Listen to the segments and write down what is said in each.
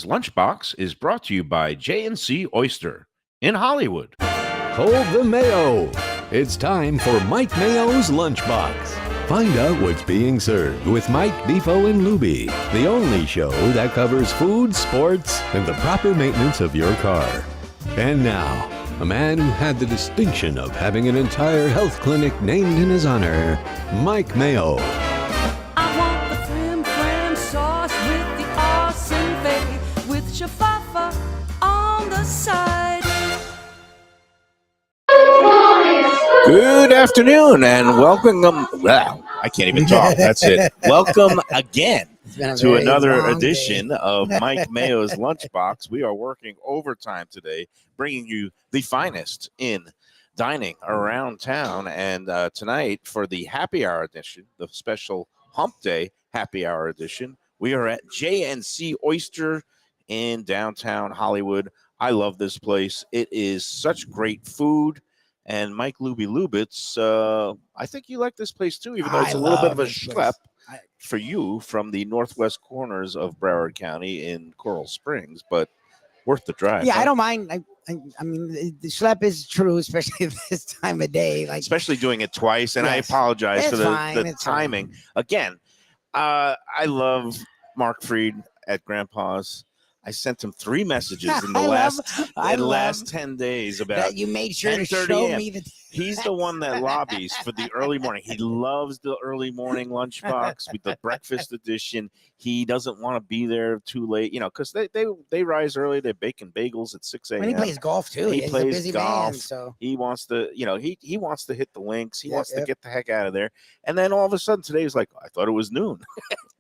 Lunchbox is brought to you by J&C Oyster in Hollywood. Hold the Mayo. It's time for Mike Mayo's Lunchbox. Find out what's being served with Mike, Beefo, and Lubie, the only show that covers food, sports, and the proper maintenance of your car. And now, a man who had the distinction of having an entire health clinic named in his honor, Mike Mayo. I want the flim sauce with the awesome bay with shafafa on the side. Good afternoon and welcome. Wow, I can't even talk. That's it. Welcome again to another edition of Mike Mayo's Lunchbox. We are working overtime today, bringing you the finest in dining around town. And tonight, for the happy hour edition, the special Hump Day happy hour edition, we are at J&C Oyster in downtown Hollywood. I love this place. It is such great food. And Mike Lubie Lubitz, I think you like this place too, even though it's a little bit of a schlep for you from the northwest corners of Broward County in Coral Springs, but worth the drive. Yeah, huh? I don't mind. I mean, the schlep is true, especially this time of day. Like, Especially doing it twice, and Yes. I apologize for It's fine, the it's timing. fine. Again, I love Mark Freed at Grandpa's. I sent him 3 messages in the last 10 days about that you made sure to 10:30 show a.m. me that. He's the one that lobbies for the early morning. He loves the early morning lunchbox with the breakfast edition. He doesn't want to be there too late, because they rise early. They're baking bagels at 6 a.m. When he plays golf too, He he's plays a busy golf. man. So He wants to, he wants to hit the links. He Yep, wants to yep. get the heck out of there. And then all of a sudden today was like, I thought it was noon,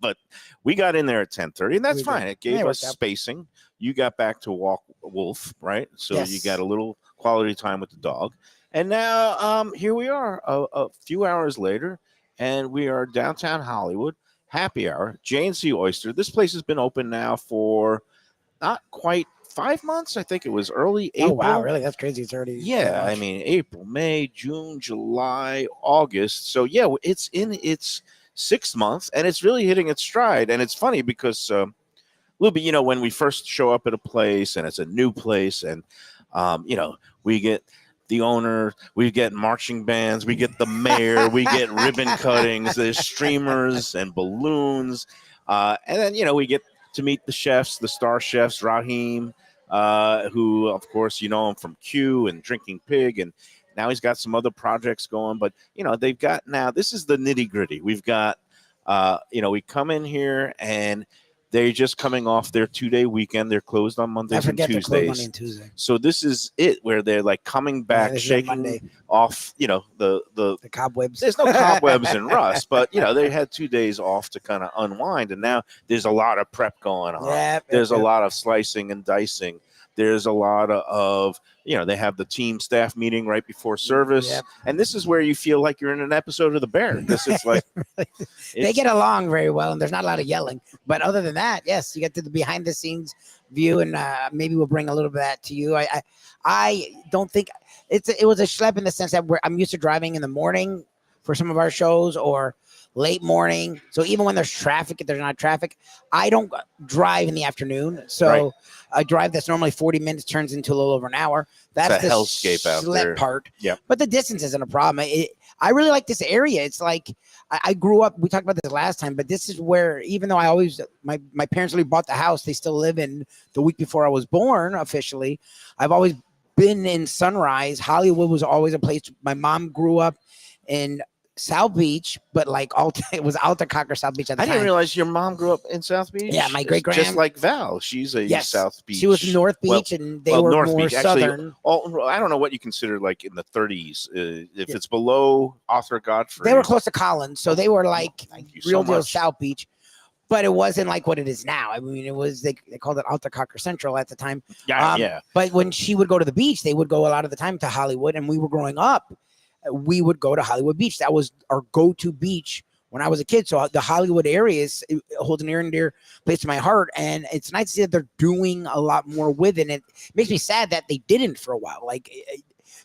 but we got in there at 10:30, and that's We did. fine. It Yeah, gave it us worked out. spacing. You got back to walk Wolf, right? So you Yes. got a little quality time with the dog. And now here we are a few hours later, and we are downtown Hollywood, happy hour, J&C Oyster. This place has been open now for not quite 5 months. I think it was early April. oh wow, really? That's crazy. It's already Yeah, I mean, April, May, June, July, August. So, yeah, it's in its 6th month, and it's really hitting its stride. And it's funny because, Lubie, when we first show up at a place and it's a new place and, we get the owner, we get marching bands, we get the mayor, we get ribbon cuttings, there's streamers and balloons. And then, we get to meet the chefs, the star chefs, Raheem, who, of course, you know him from Q and Drinking Pig. And now he's got some other projects going. But, they've got now, this is the nitty gritty. We've got, we come in here and they're just coming off their 2-day weekend. They're closed on I Mondays and forget they're closed Monday Tuesdays. and Tuesday. So this is it, where they're like coming back, this is a shaking Monday. off, the The cobwebs. there's no cobwebs and rust, but they had 2 days off to kind of unwind, and now there's a lot of prep going on. Yep, There's yep, a yep. lot of slicing and dicing. There's a lot of they have the team staff meeting right before service, Yep. and this is where you feel like you're in an episode of The Bear, because it's like They it's- get along very well, and there's not a lot of yelling. But other than that, yes, you get to the behind the scenes view, and maybe we'll bring a little bit of that to you. I don't think it was a schlep in the sense that I'm used to driving in the morning for some of our shows or late morning. So even when there's traffic, if there's not traffic, I don't drive in the afternoon. So Right. a drive that's normally 40 minutes turns into a little over an hour. That's It's a the hellscape out schlep there. part. Yep. But the distance isn't a problem. I really like this area. It's like I grew up. We talked about this last time, but this is where, even though I always my parents really bought the house, they still live in the week before I was born officially. I've always been in Sunrise. Hollywood was always a place. My mom grew up in South Beach, but like it was Alta Cocker South Beach at the I time. didn't realize your mom grew up in South Beach. Yeah, my great-grand- just like Val, she's a Yes, South Beach. She was North Well- Beach, and they were North more Beach, actually, southern. I don't know what you consider like in the 30s. If it's below Arthur Godfrey, They were close to Collins, so they were like Thank you so real deal much. South Beach. But it wasn't like what it is now. I mean, it was they called it Alta Cocker Central at the time. Yeah, Um, yeah. But when she would go to the beach, they would go a lot of the time to Hollywood. And we were growing up, we would go to Hollywood Beach. That was our go-to beach when I was a kid. So the Hollywood area it holds a near and dear place to my heart. And it's nice to see that they're doing a lot more with it. And it makes me sad that they didn't for a while. Like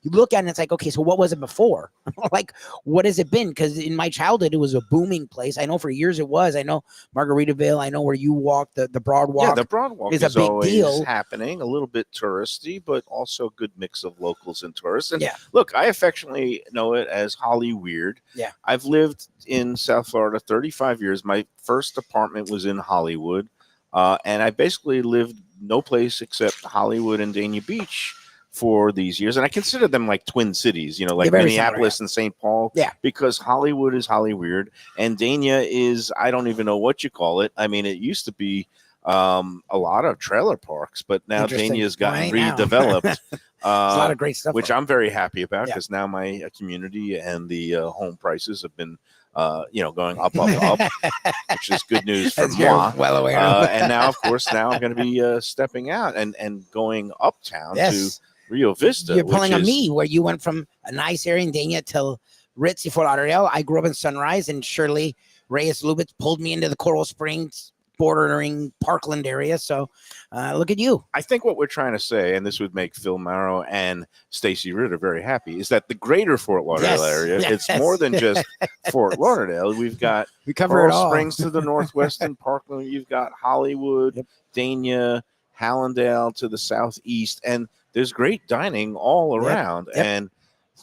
you look at it and it's like, okay, so what was it before? Like, what has it been? Because in my childhood, it was a booming place. I know for years it was. I know Margaritaville. I know where you walk, the Broad Walk. Yeah, the Broad Walk is a big always deal. happening, a little bit touristy, but also a good mix of locals and tourists. And Yeah. look, I affectionately know it as Holly Weird. Yeah. I've lived in South Florida 35 years. My first apartment was in Hollywood, and I basically lived no place except Hollywood and Dania Beach for these years. And I consider them like twin cities, like They're very Minneapolis similar, and St. Paul. Yeah. Because Hollywood is Holly Weird, and Dania is, I don't even know what you call it. I mean, it used to be a lot of trailer parks, but now Interesting. Dania's gotten Right now. redeveloped. There's a lot of great stuff. Which on it. I'm very happy about, Yeah. because now my community and the home prices have been going up, which is good news for As you're moi. well aware of. And now, of course, I'm going to be stepping out and going uptown Yes. to Rio Vista. You're pulling which on is- me, where you went from a nice area in Dania till ritzy Fort Lauderdale. I grew up in Sunrise, and Shirley Reyes Lubitz pulled me into the Coral Springs bordering Parkland area. So look at you. I think what we're trying to say, and this would make Phil Marrow and Stacy Ritter very happy, is that the greater Fort Lauderdale Yes, area, yes. it's more than just Fort Lauderdale. We've got We cover it Coral all. Springs to the northwest and Parkland. You've got Hollywood, Yep. Dania, Hallandale to the southeast, and there's great dining all around. Yep. And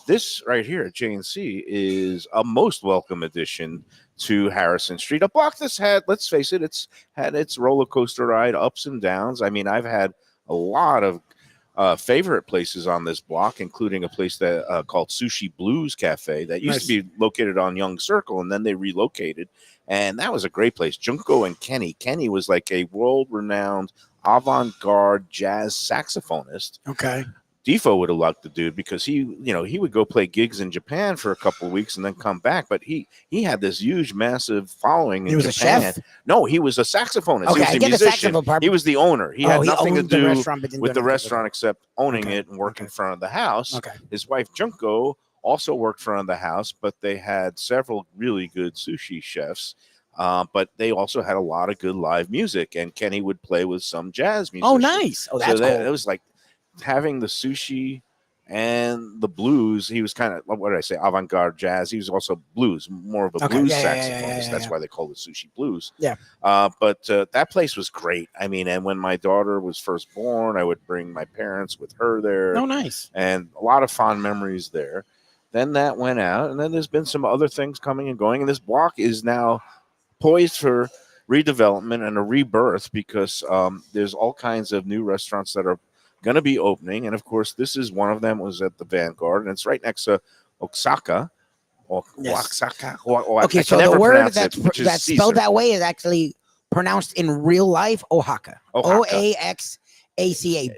this right here at J&C is a most welcome addition to Harrison Street, a block that's had, let's face it, it's had its roller coaster ride, ups and downs. I mean, I've had a lot of favorite places on this block, including a place that called Sushi Blues Cafe that used to be located on Young Circle, and then they relocated, and that was a great place. Junko and Kenny. Kenny was like a world-renowned avant-garde jazz saxophonist. Okay. Defo would have liked the dude, because he would go play gigs in Japan for a couple of weeks and then come back. But he had this huge, massive following in He was Japan. a chef. No, he was a saxophonist. Okay, he I was a get the musician. saxophone part. He was the owner. He had he nothing to owned the do restaurant, but didn't with do the anything restaurant except owning Okay, it and working okay. in front of the house. Okay. His wife Junko also worked in front of the house, but they had several really good sushi chefs. But they also had a lot of good live music, and Kenny would play with some jazz musicians. Oh, nice. Oh, that's so cool. it was like having the sushi and the blues. He was kind of, what did I say, avant-garde jazz. He was also blues, more of a Okay, blues yeah, saxophonist. yeah, That's yeah. why they called it Sushi Blues. Yeah. But that place was great. I mean, and when my daughter was first born, I would bring my parents with her there. Oh, nice. And a lot of fond memories there. Then that went out, and then there's been some other things coming and going, and this block is now poised for redevelopment and a rebirth, because there's all kinds of new restaurants that are going to be opening, and of course this is one of them. Was at the Vanguard, and it's right next to Oaxaca. Yes. Oaxaca. Okay, so the word that's spelled that way is actually pronounced in real life Oaxaca. Oaxaca.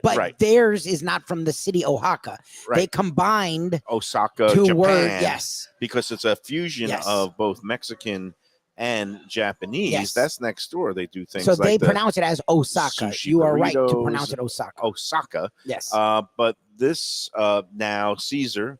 But Right. theirs is not from the city Oaxaca. Right. They combined Osaka, two Japan, words. Yes. because it's a fusion Yes. of both Mexican and Japanese. Yes. That's next door. They do things So like they the pronounce it as Osaka. sushi You are right to burritos. pronounce it Osaka. Osaka. Yes. But this now Caesar.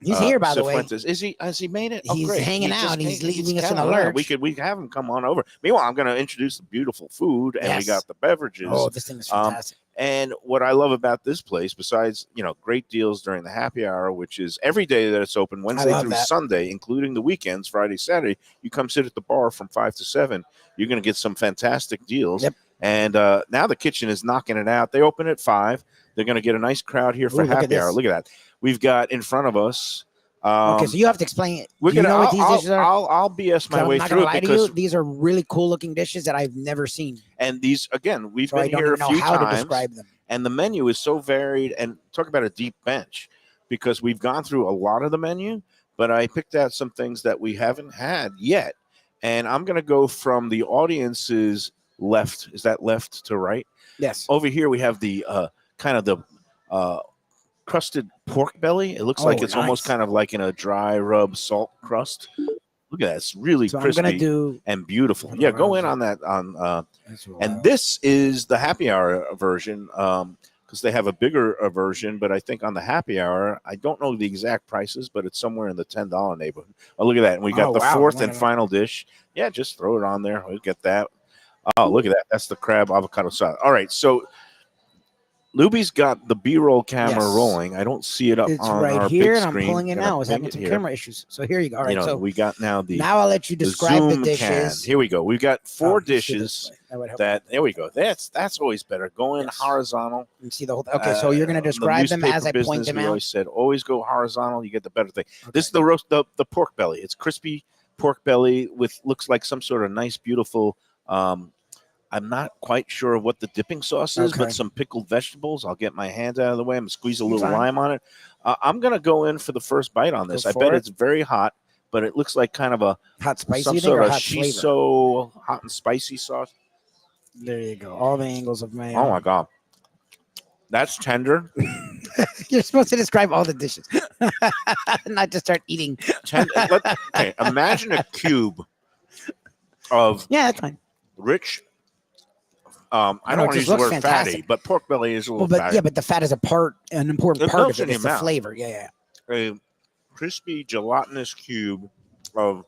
He's here, by the way. Cifuentes. Is he? Has he made it? He's great. hanging He just out. He's leaving us in coming a around. lurch. We have him come on over. Meanwhile, I'm going to introduce the beautiful food, and we Yes. got the beverages. Oh, this thing is fantastic. And what I love about this place, besides great deals during the happy hour, which is every day that it's open, Wednesday love through that. Sunday, including the weekends, Friday, Saturday, you come sit at the bar from 5 to 7. You're going to get some fantastic deals. Yep. And now the kitchen is knocking it out. They open at 5. They're going to get a nice crowd here for Ooh, look at happy hour. this. Look at that. We've got in front of us. Okay, so you have to explain it. We're Do you gonna. know what these dishes are? I'll BS my I'm way not through gonna it lie to because, you. These are really cool looking dishes that I've never seen. and these again, we've So I been don't here a even know few how to times, describe them. and the menu is so varied. And talk about a deep bench, because we've gone through a lot of the menu, but I picked out some things that we haven't had yet. And I'm going to go from the audience's left. Is that left to right? Yes. Over here we have the kind of the crusted pork belly. It looks Oh, like it's almost nice. kind of like in a dry rub salt crust. Look at that. It's really So crispy I'm gonna do. and beautiful. Yeah, go in on that. And this is the happy hour version, because they have a bigger version, but I think on the happy hour, I don't know the exact prices, but it's somewhere in the $10 neighborhood. Oh, look at that. And we got Oh, the wow. fourth No, and no, no. final dish. Yeah, just throw it on there. We'll get that. Oh, look at that. That's the crab avocado salad. All right, so Lubie's got the B-roll camera Yes. rolling. I don't see it up It's on right our here, big and I'm screen. pulling it Gonna now. I was ping having it some here. camera issues. So here you go. All right, so we got now now I'll let you the describe the Zoom dishes. can. Here we go. We've got 4 let's do this dishes. way. That would help. There we go. That's always better. Go in Yes. horizontal. You see the whole. Okay, so you're going to The describe them as I newspaper point business, them we out. always said always go horizontal. You get the better thing. Okay. This is the roast, the pork belly. It's crispy pork belly with looks like some sort of nice, beautiful. I'm not quite sure what the dipping sauce is, Okay. but some pickled vegetables. I'll get my hands out of the way. I'm gonna squeeze a little Fine. lime on it. I'm gonna go in for the first bite on this. Go I for bet it. it's very hot, but it looks like kind of a Hot spicy, some you think, sort or of hot flavor? shiso hot and spicy sauce. There you go. All the angles of mayo. Oh my god, that's tender. You're supposed to describe all the dishes, not just start eating. Okay, imagine a cube of Yeah, that's fine. rich. No, I don't it want to just use the looks word fantastic. fatty, but pork belly is a Well, little but fatty. yeah, but the fat is an important It part melts of in it. your It's the mouth. flavor. Yeah. A crispy gelatinous cube of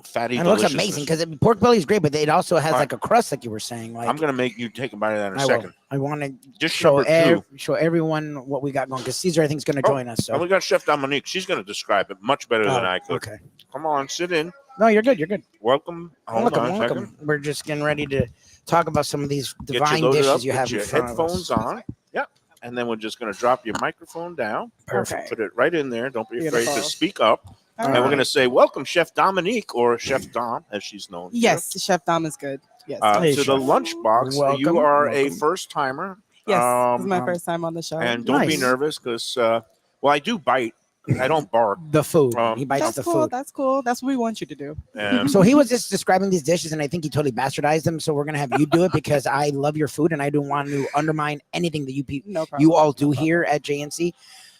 fatty. And it looks deliciousness. amazing because pork belly is great, but it also has All like a crust, like you were saying. Like I'm gonna make you take a bite of that in a I will. second. I want to Dish show number 2. show everyone what we got going because Caesar, I think, is going to join us. So And we got Chef Dominique. She's gonna describe it much better than I could. Okay. Come on, sit in. No, you're good. You're good. Welcome. Hold on a second. Welcome. We're just getting ready to talk about some of these Get you divine loaded dishes up. you Get have in your front of us. headphones on. Yep. And then we're just gonna drop your microphone down. Perfect. Put it right in there. Don't be afraid to Beautiful. speak up. All And we're right. going to say, welcome, Chef Dominique, or Chef Dom, as she's known. Yes, Chef Dom is good. Yes. Hey, To the Chef. Lunchbox. Welcome, You are a welcome. first-timer. Yes. This is my um, first time on the show. And don't be Nice. nervous because, I do bite. I don't bark. The food. Um, He bites that's the cool. food. That's cool. That's what we want you to do. And So he was just describing these dishes, and I think he totally bastardized them. So we're gonna have you do it because I love your food, and I don't want to undermine anything that No problem. you all do No problem. here at J&C.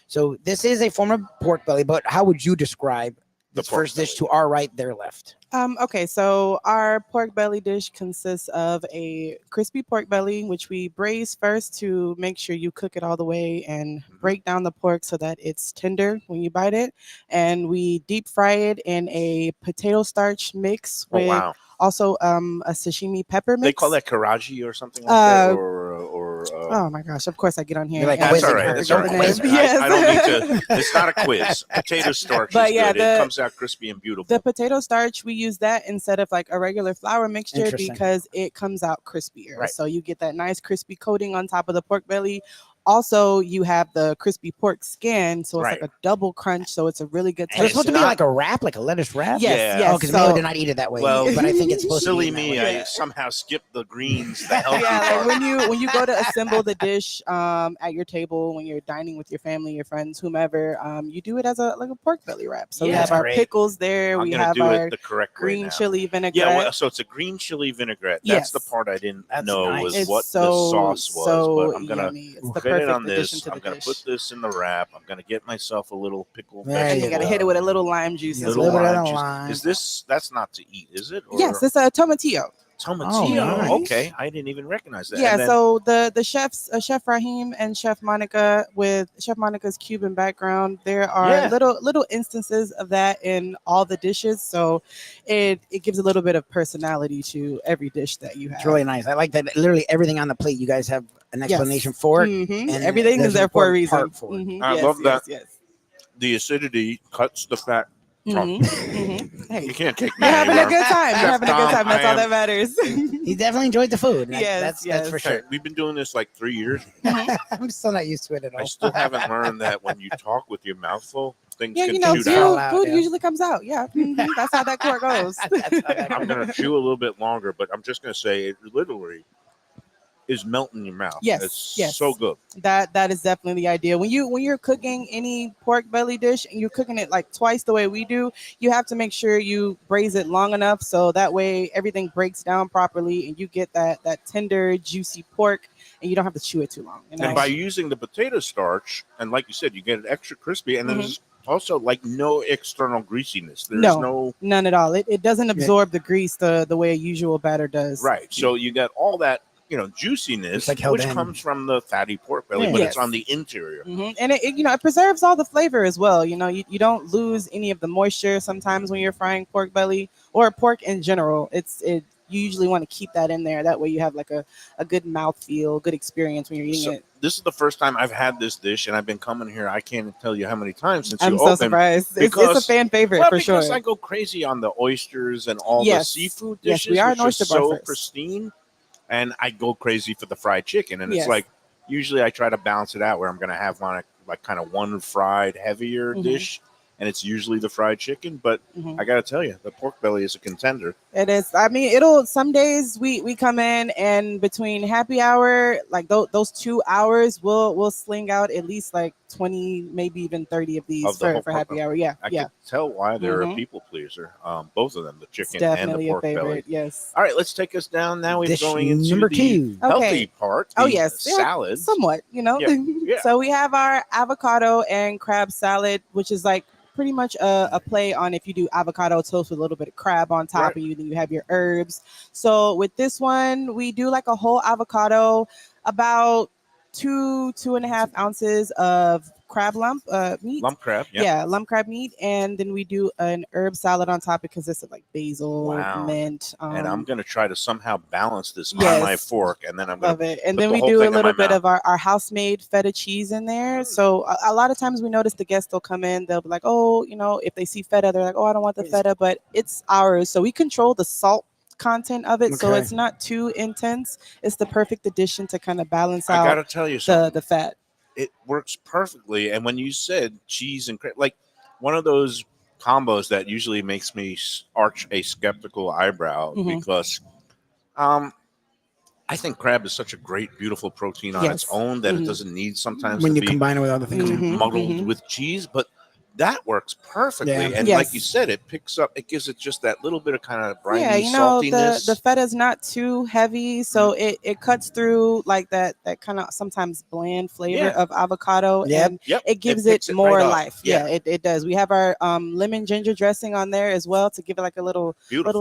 So this is a form of pork belly, but how would you describe The this pork first dish belly. to our right, their left? Okay, so our pork belly dish consists of a crispy pork belly, which we braise first to make sure you cook it all the way and break down the pork so that it's tender when you bite it. And we deep fry it in a potato starch mix oh, with wow. also a sashimi pepper mix. They call that karaji or something like that? Or Oh my gosh! Of course, I get on here. You're like and that's quizzing all right. her. That's forget all the right. name. I don't Yes. need to. It's not a quiz. Potato starch But is yeah, good. It the- comes out crispy and beautiful. The potato starch, we use that instead of like a regular flour mixture Interesting. because it comes out crispier. Right. So you get that nice crispy coating on top of the pork belly. Also, you have the crispy pork skin, so it's Right. like a double crunch. So it's a really good And So it's taste. supposed to be not- like a wrap, like a lettuce wrap? Yes, Yeah. yes. Oh, because so- Mayo did not eat it that way. Well, but I think it's supposed Silly to be me, that way. I somehow skipped the greens, the healthy yeah, part. like when you go to assemble the dish at your table when you're dining with your family, your friends, whomever, you do it as a pork belly wrap. So we Yeah, have that's our great. pickles there. I'm we gonna have do our it the correct way green now. chili vinaigrette. Yeah, well, so it's a green chili vinaigrette. That's Yes. the part I didn't That's know nice. was It's what so, the sauce was. so but I'm gonna yummy. It's the get perfect it on addition this. to the I'm gonna dish. put this in the wrap. I'm gonna get myself a little pickle. There And you you gotta go. hit it with a little lime juice as Little well. bit of lime juice. lime. Is this? That's not to eat, is it? Or Yes, it's a tomatillo. tomatillo. nice. Okay, I didn't even recognize that. Yeah, And then- so the chefs, Chef Raheem and Chef Monica, with Chef Monica's Cuban background, there are Yeah. little instances of that in all the dishes. So it gives a little bit of personality to every dish that you have. It's really nice. I like that literally everything on the plate, you guys have an Yes. explanation for it. Mhm. and Everything there's is an there for a important reason. part for it. Mhm. I Yes, love that. Yes, the acidity cuts the fat. yes. Mhm. Mhm. Hey, You can't take me you're having a anywhere. good time. You're Chef having a good Dom, time. That's I all am- that matters. He definitely enjoyed the food. Yes, That's yes. for Hey, sure. we've been doing this like 3 years. I'm still not used to it at all. I still haven't learned that when you talk with your mouth full, things Yeah, can you know, shoot food- out. out, food yeah. usually comes out. Yeah, mhm. That's how that court goes. That's how that I'm goes. gonna chew a little bit longer, but I'm just gonna say it literally is melting in your mouth. Yes, It's yes. so good. That is definitely the idea. When you're cooking any pork belly dish and you're cooking it like twice the way we do, you have to make sure you braise it long enough so that way everything breaks down properly and you get that tender, juicy pork and you don't have to chew it too long. You know? And by using the potato starch, and like you said, you get it extra crispy, and Mhm. there's also like no external greasiness. There's no None at all. It doesn't absorb the grease the way a usual batter does. right. So you got all that juiciness, It's like held which in. comes from the fatty pork belly, Yeah. but Yes. it's on the interior. Mhm. And it preserves all the flavor as well. You don't lose any of the moisture sometimes when you're frying pork belly or pork in general. you usually want to keep that in there. That way you have like a good mouthfeel, good experience when you're eating it. This is the first time I've had this dish, and I've been coming here. I can't tell you how many times since I'm you so opened. surprised. It's a fan favorite for because sure. I go crazy on the oysters and all the seafood dishes, yes, we are which an oyster bar so first. pristine. And I go crazy for the fried chicken. And it's Yes. like, usually I try to balance it out where I'm going to have like kind of one fried heavier dish. And it's usually the fried chicken. But I got to tell you, the pork belly is a contender. It is. I mean, some days we come in and between happy hour, like those 2 hours, we'll sling out at least like 20, maybe even 30 of these for happy hour. Yeah. I can tell why they're a people pleaser. Both of them, the chicken and the pork belly. Yes. All right, let's take us down. Now we're going into number the 2. healthy part. Oh, yes. Salad. Somewhat, Yeah. So we have our avocado and crab salad, which is like pretty much a play on if you do avocado toast with a little bit of crab on top, and you have your herbs. So with this one, we do like a whole avocado, about 2.5 ounces of crab meat. Lump crab, lump crab meat, and then we do an herb salad on top. It consists of like basil, mint, and I'm going to try to somehow balance this on yes. my fork, and then I'm going to it. And then we do a little bit of our house-made feta cheese in there. So a lot of times we notice the guests will come in, they'll be like, oh, if they see feta, they're like, oh, I don't want the feta, but it's ours. So we control the salt content of it, so it's not too intense. It's the perfect addition to kind of balance out. I got to tell you something. The fat. It works perfectly. And when you said cheese and crab, like one of those combos that usually makes me arch a skeptical eyebrow because I think crab is such a great, beautiful protein on its own that it doesn't need sometimes when to you combine it with other things, muddled with cheese, but that works perfectly. And like you said, it gives it just that little bit of kind of briny saltiness. The feta is not too heavy, so it cuts through like that kind of sometimes bland flavor of avocado, and it gives it more life. It does. We have our lemon ginger dressing on there as well to give it like a little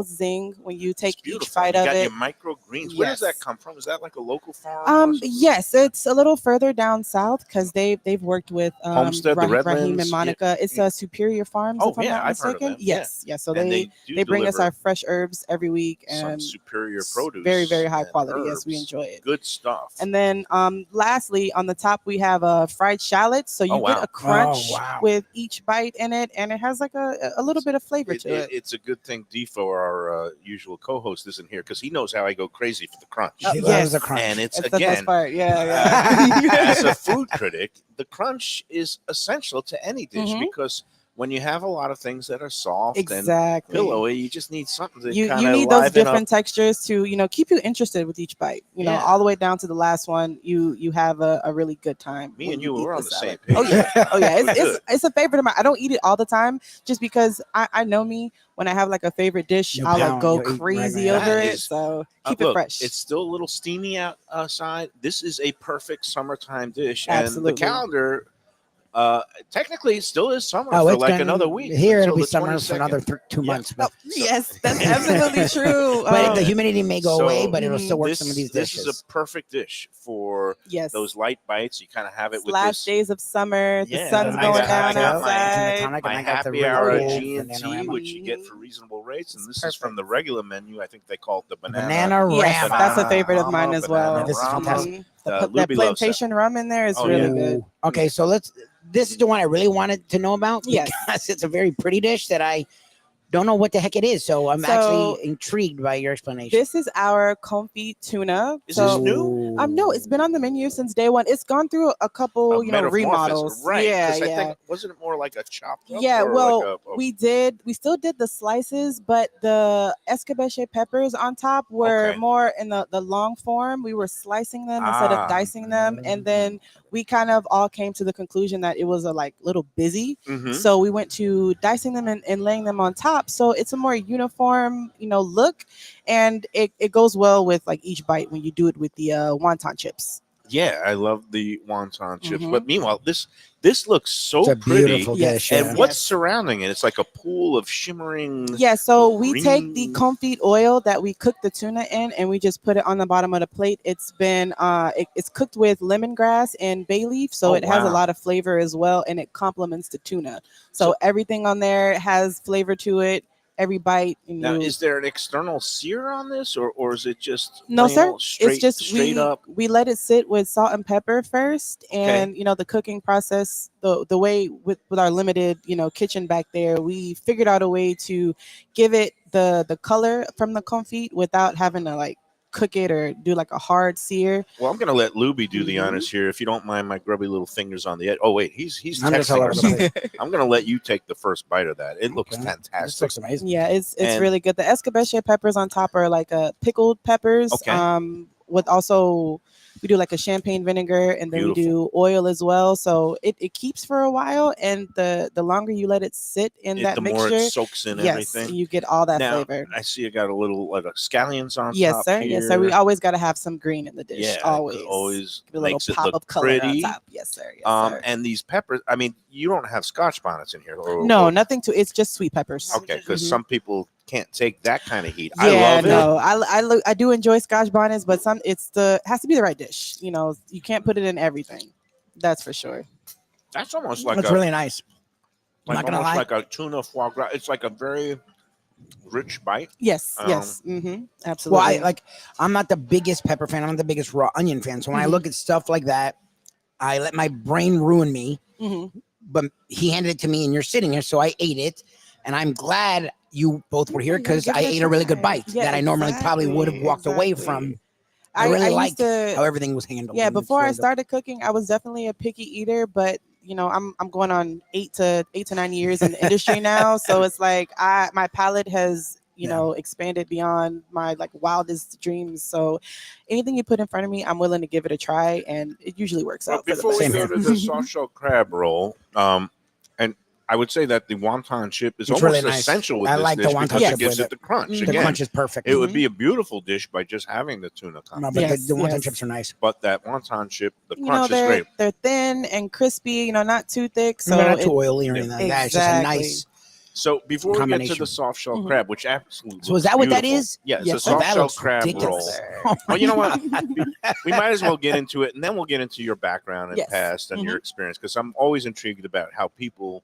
zing when you take each bite of it. Your microgreens. Where does that come from? Is that like a local farm? Yes, it's a little further down south because they've worked with Homestead, the Redlands, Raheem and Monica. It's Superior Farms, if I'm not mistaken. Yes. So they bring us our fresh herbs every week and some superior produce. Very, very high quality. Yes, we enjoy it. Good stuff. And then lastly, on the top, we have a fried shallot. So you get a crunch with each bite in it, and it has like a little bit of flavor to it. It's a good thing Defo, our usual co-host, isn't here because he knows how I go crazy for the crunch. He loves the crunch. And it's the again, best part. Yeah. As a food critic, the crunch is essential to any dish because when you have a lot of things that are soft and pillowy, you just need something to you need those different textures to keep you interested with each bite. All the way down to the last one, you have a really good time. Me and you were on the same page. Oh yeah, it's a favorite of mine. I don't eat it all the time just because I know me. When I have like a favorite dish, I'll like go crazy over it. So keep it fresh. It's still a little steamy outside. This is a perfect summertime dish, Absolutely. And the calendar. Technically, it still is summer for like another week. Here it'll be summer for another 2 months. But yes, that's absolutely true. But the humidity may go away, but it'll still work some of these dishes. This is a perfect dish for those light bites. You kind of have it with last days of summer. The sun's going down outside. My happy hour at J&C, which you get for reasonable rates, and this is from the regular menu. I think they call it the banana ram. Yes, that's a favorite of mine as well. This is fantastic. That plantation rum in there is really good. Okay, so this is the one I really wanted to know about because it's a very pretty dish that I don't know what the heck it is. So I'm actually intrigued by your explanation. This is our confit tuna. Is this new? No, it's been on the menu since day one. It's gone through a couple, remodels. Right. Yeah, I think, wasn't it more like a chopped up? Yeah, well, we still did the slices, but the escabeche peppers on top were more in the long form. We were slicing them instead of dicing them. And then we kind of all came to the conclusion that it was a little busy. So we went to dicing them and laying them on top. So it's a more uniform, look, and it goes well with like each bite when you do it with the wonton chips. Yeah, I love the wonton chips. But meanwhile, this looks so it's a pretty. Beautiful dish, and what's surrounding it? It's like a pool of shimmering. Yeah, so we take the confit oil that we cook the tuna in, and we just put it on the bottom of the plate. It's been it's cooked with lemongrass and bay leaf, so it has a lot of flavor as well, and it complements the tuna. So everything on there has flavor to it. every bite. And Now, you, is there an external sear on this, or is it just no, plain sir. old straight, It's just straight up? we let it sit with salt and pepper first, and Okay. the cooking process, the way with our limited kitchen back there, we figured out a way to give it the color from the confit without having to like cook it or do like a hard sear. Well, I'm going to let Lubie do the Mhm. honors here, if you don't mind my grubby little fingers on the edge. Oh wait, he's I'm just all texting over or the something. place. I'm going to let you take the first bite of that. It looks Okay. This fantastic. looks amazing. Yeah, it's And- really good. The escabeche peppers on top are like pickled peppers. Okay. With also we do like a champagne vinegar, and then Beautiful. we do oil as well. So it keeps for a while, and the longer you let it sit in that the mixture, more it soaks in yes, everything. you get all that Now, flavor. I see you got a little like scallions on Yes, top sir. here. Yes, sir. We always got to have some green in the dish. Yeah, it always give a little makes it pop look of color on pretty. top. Yes, sir. Yes, sir. And these peppers, I mean, you don't have Scotch bonnets in here. No, nothing to. It's just sweet peppers. Okay, because Mhm. some people can't take that kind of heat. Yeah, I love it. no, I do enjoy Scotch bonnets, but has to be the right dish. You can't put it in everything. That's for sure. That's almost like That's a really nice. I'm like not gonna almost lie. like a tuna foie gras. It's like a very rich bite. Yes, yes, absolutely. Well, I'm not the biggest pepper fan. I'm not the biggest raw onion fan. So when I Mhm. look at stuff like that, I let my brain ruin me. Mhm. But he handed it to me, and you're sitting here, so I ate it, and I'm glad you both were here Yeah, you gotta because give I it a ate a really good try. bite Yeah, that I normally probably would have walked away exactly. from. I really used liked to- how everything was handled. Yeah, and it's before I really good. started cooking, I was definitely a picky eater, but I'm going on 8 to 9 years in the industry now, so it's like my palate has expanded beyond my like wildest dreams. So anything you put in front of me, I'm willing to give it a try, and it usually works Well, out. For the before we best. go to the soft shell crab roll, and I would say that the wonton chip is It's almost really nice. essential with I this like the dish wonton because chip it gives with it it. the crunch. The The Again, crunch is perfect. it would be a beautiful dish by just having the tuna No, confit. but Yes, the wonton yes. chips are nice. But that wonton chip, the crunch is they're great. they're thin and crispy. Not too thick. So They're not it- too oily or anything like that. It's just a Exactly. nice. So before we get to Combination. the soft shell Mhm. crab, which absolutely So is that what that beautiful. is? Yeah, it's Yes, a sir. soft That shell looks crab ridiculous. roll. Well, you know what? We might as well get into it, and then we'll get into your background and Yes. past and your Mhm. experience, because I'm always intrigued about how people,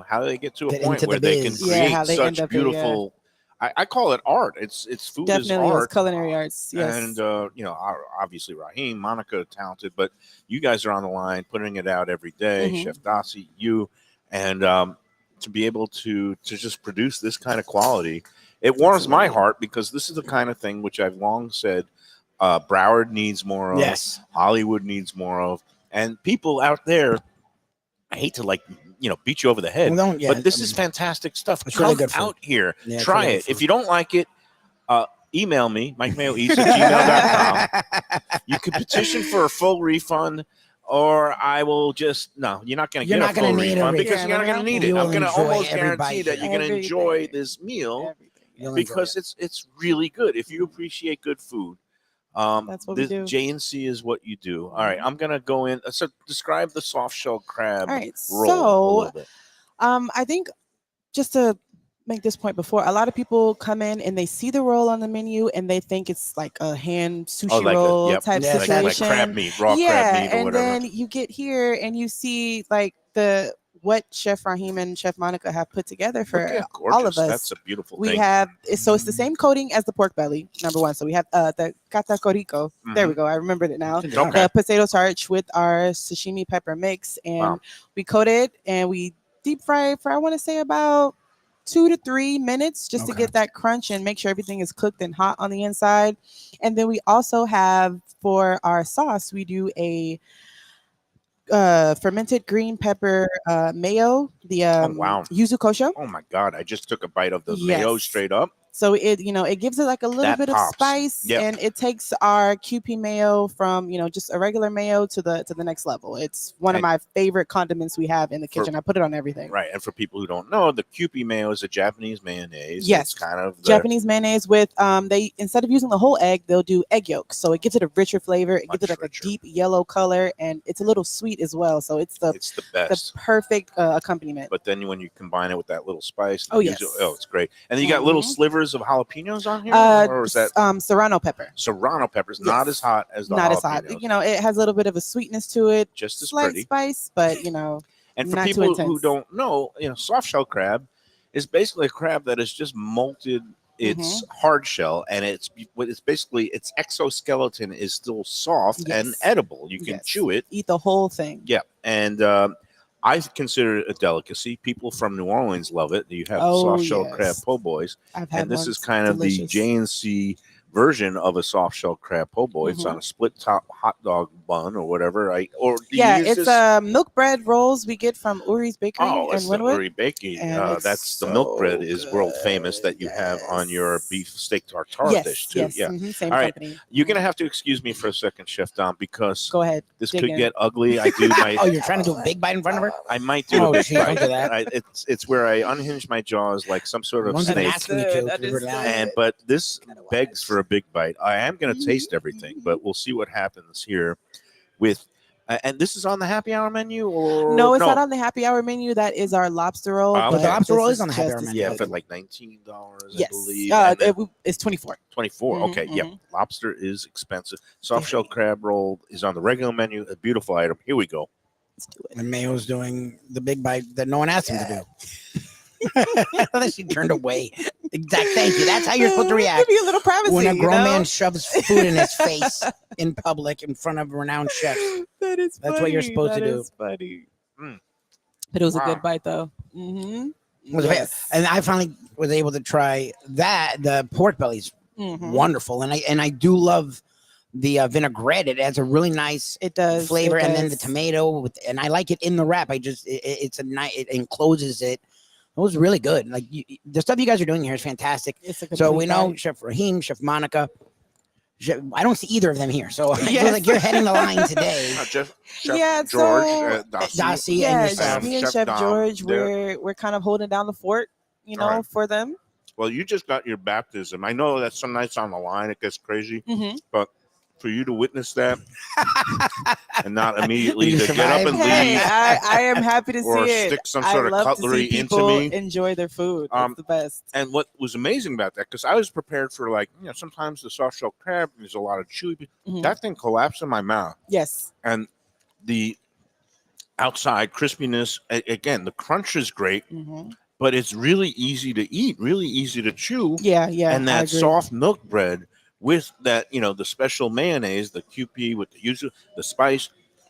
how they get to a Get point into the where they can biz. Yeah, create how they end such up here, yeah. beautiful. I call it art. It's food Definitely is is art. culinary arts. Yes. And obviously Raheem, Monica, talented, but you guys are on the line, putting it out every day. Mhm. Chef Dossie, you, and to be able to just produce this kind of quality, it warms my heart, because this is the kind of thing which I've long said Broward needs more of. Yes. Hollywood needs more of, and people out there. I hate to beat you over the head, Well, don't- yeah, but this I is mean, fantastic stuff. it's Come really good food. out here, Yeah, it's try really it. good If food. you don't like it, email me, MikeMayoEats@gmail.com. You can petition for a full refund, or I will just you're not going to You're get not a full gonna need a refund refund. because you're not going to need it. You I'm will going to enjoy almost every guarantee bite. that you're going to enjoy Everything. this meal Everything. You'll enjoy because it's really good. If you appreciate good food, That's what we do. J&C is what you do. All right, I'm going to go in. So describe the soft shell crab All right. roll a So little bit. I think just to make this point before, a lot of people come in and they see the roll on the menu and they think it's like a hand sushi roll type Yeah, situation. like crab meat, raw yeah, crab meat or and whatever. then you get here and you see like what Chef Raheem and Chef Monica have put together for Look at all gorgeous. of us. That's a beautiful We thing. have so it's the same coating as the pork belly, number one. So we have the catacorico. There we go. I remembered it now. Mm-hmm. Okay. The potato starch with our sashimi pepper mix, and Wow. we coat it and we deep fry for I want to say about 2 to 3 minutes just to Okay. get that crunch and make sure everything is cooked and hot on the inside. And then we also have for our sauce, we do a fermented green pepper mayo, the wow. yuzu kosho. Oh my God! I just took a bite of the mayo Yes. straight up. So it gives it like a little That bit pops. of spice, Yep. and it takes our QP mayo from just a regular mayo to the next level. It's one of And- my favorite condiments we have in the kitchen. I put it on everything. Right, and for people who don't know, the Kewpie mayo is a Japanese mayonnaise. Yes. It's kind of the, Japanese mayonnaise with they instead of using the whole egg, they'll do egg yolks, so it gives it a richer flavor. It gives Much it like richer. a deep yellow color, and it's a little sweet as well. So it's the best. perfect accompaniment. But then when you combine it with that little spice, Oh, yes. it's great. And then you got little Mhm. slivers of jalapenos on here, or is that serrano pepper? serrano peppers? Not Yes. as hot as the Not jalapenos. as hot. It has a little bit of a sweetness to it, Just as slight pretty. spice, but And for not too people who intense. don't know, soft shell crab is basically a crab that is just molted. It's hard shell, and it's basically its exoskeleton is still soft and Yes. edible. You can chew it. Eat the whole thing. Yeah, and I consider it a delicacy. People from New Orleans love it. You have soft shell crab po' boys, I've had and this one. is kind of Delicious. the J&C version of a soft shell crab po' boy. It's on a split top hot dog bun or whatever. It's milk bread rolls we get from Uri's Bakery it's in the Wynwood. Uri Bakery. And That's the so milk bread is world famous that you have on your beef steak tartare dish too. Yes, Yeah. Same All right. company. You're gonna have to excuse me for a second, Chef Dom, because Go ahead. this dig could in. get ugly. I do my. Oh, you're trying to do a big bite in front of her? I might do a big geez, don't bite. do that. It's where I unhinge my jaws like some sort of One's been snake. asking you to. That is And but this begs for a big bite. I am going to taste everything, but we'll see what happens here. With and this is on the happy hour menu, or No, it's not on the happy hour menu. That is our lobster roll. But the lobster this roll is on the happy just hour as menu. Yeah, good. for like $19, I Yes, believe. And then it's 24. 24. Mhm, Okay, yep. mhm. Lobster is expensive. Soft shell crab roll is on the regular menu. A beautiful item. Here we go. Let's do it. And Mayo's doing the big bite that no one asked him to do. She turned away. Exactly. Thank you. That's how you're supposed to react Give you a little privacy. when a grown you know? man shoves food in his face in public in front of renowned chefs. That's what you're supposed to do. Is funny. Mm. But it was a Wow. good bite, though. Mm-hmm. It was and I finally was able to try the pork belly's wonderful, and I do love the vinaigrette. It adds a really nice flavor, and then the tomato and I like it in the wrap. It's a nice, it encloses it. It was really good. Like the stuff you guys are doing here is fantastic. So we know Chef Raheem, Chef Monica. I don't see either of them here, so I feel like you're heading the line today. Chef Yeah, George, so- Darcy and yourself. me and Chef Chef Dom, George, they're- we're kind of holding down the fort, All right. for them. Well, you just got your baptism. I know that some nights on the line it gets crazy, Mm-hmm. but for you to witness that and not immediately You to get up and Hey, leave I am happy to or see it. stick some I sort of love to cutlery see into people me. enjoy their food. It's the best. And what was amazing about that, because I was prepared for sometimes the soft shell crab, there's a lot of chewy. Mhm. That thing collapsed in my mouth. Yes. And the outside crispiness, again, the crunch is great, Mm-hmm. but it's really easy to eat, really easy to chew. Yeah. And I that agree. soft milk bread with that, the special mayonnaise, the QP with the yuzu, the spice,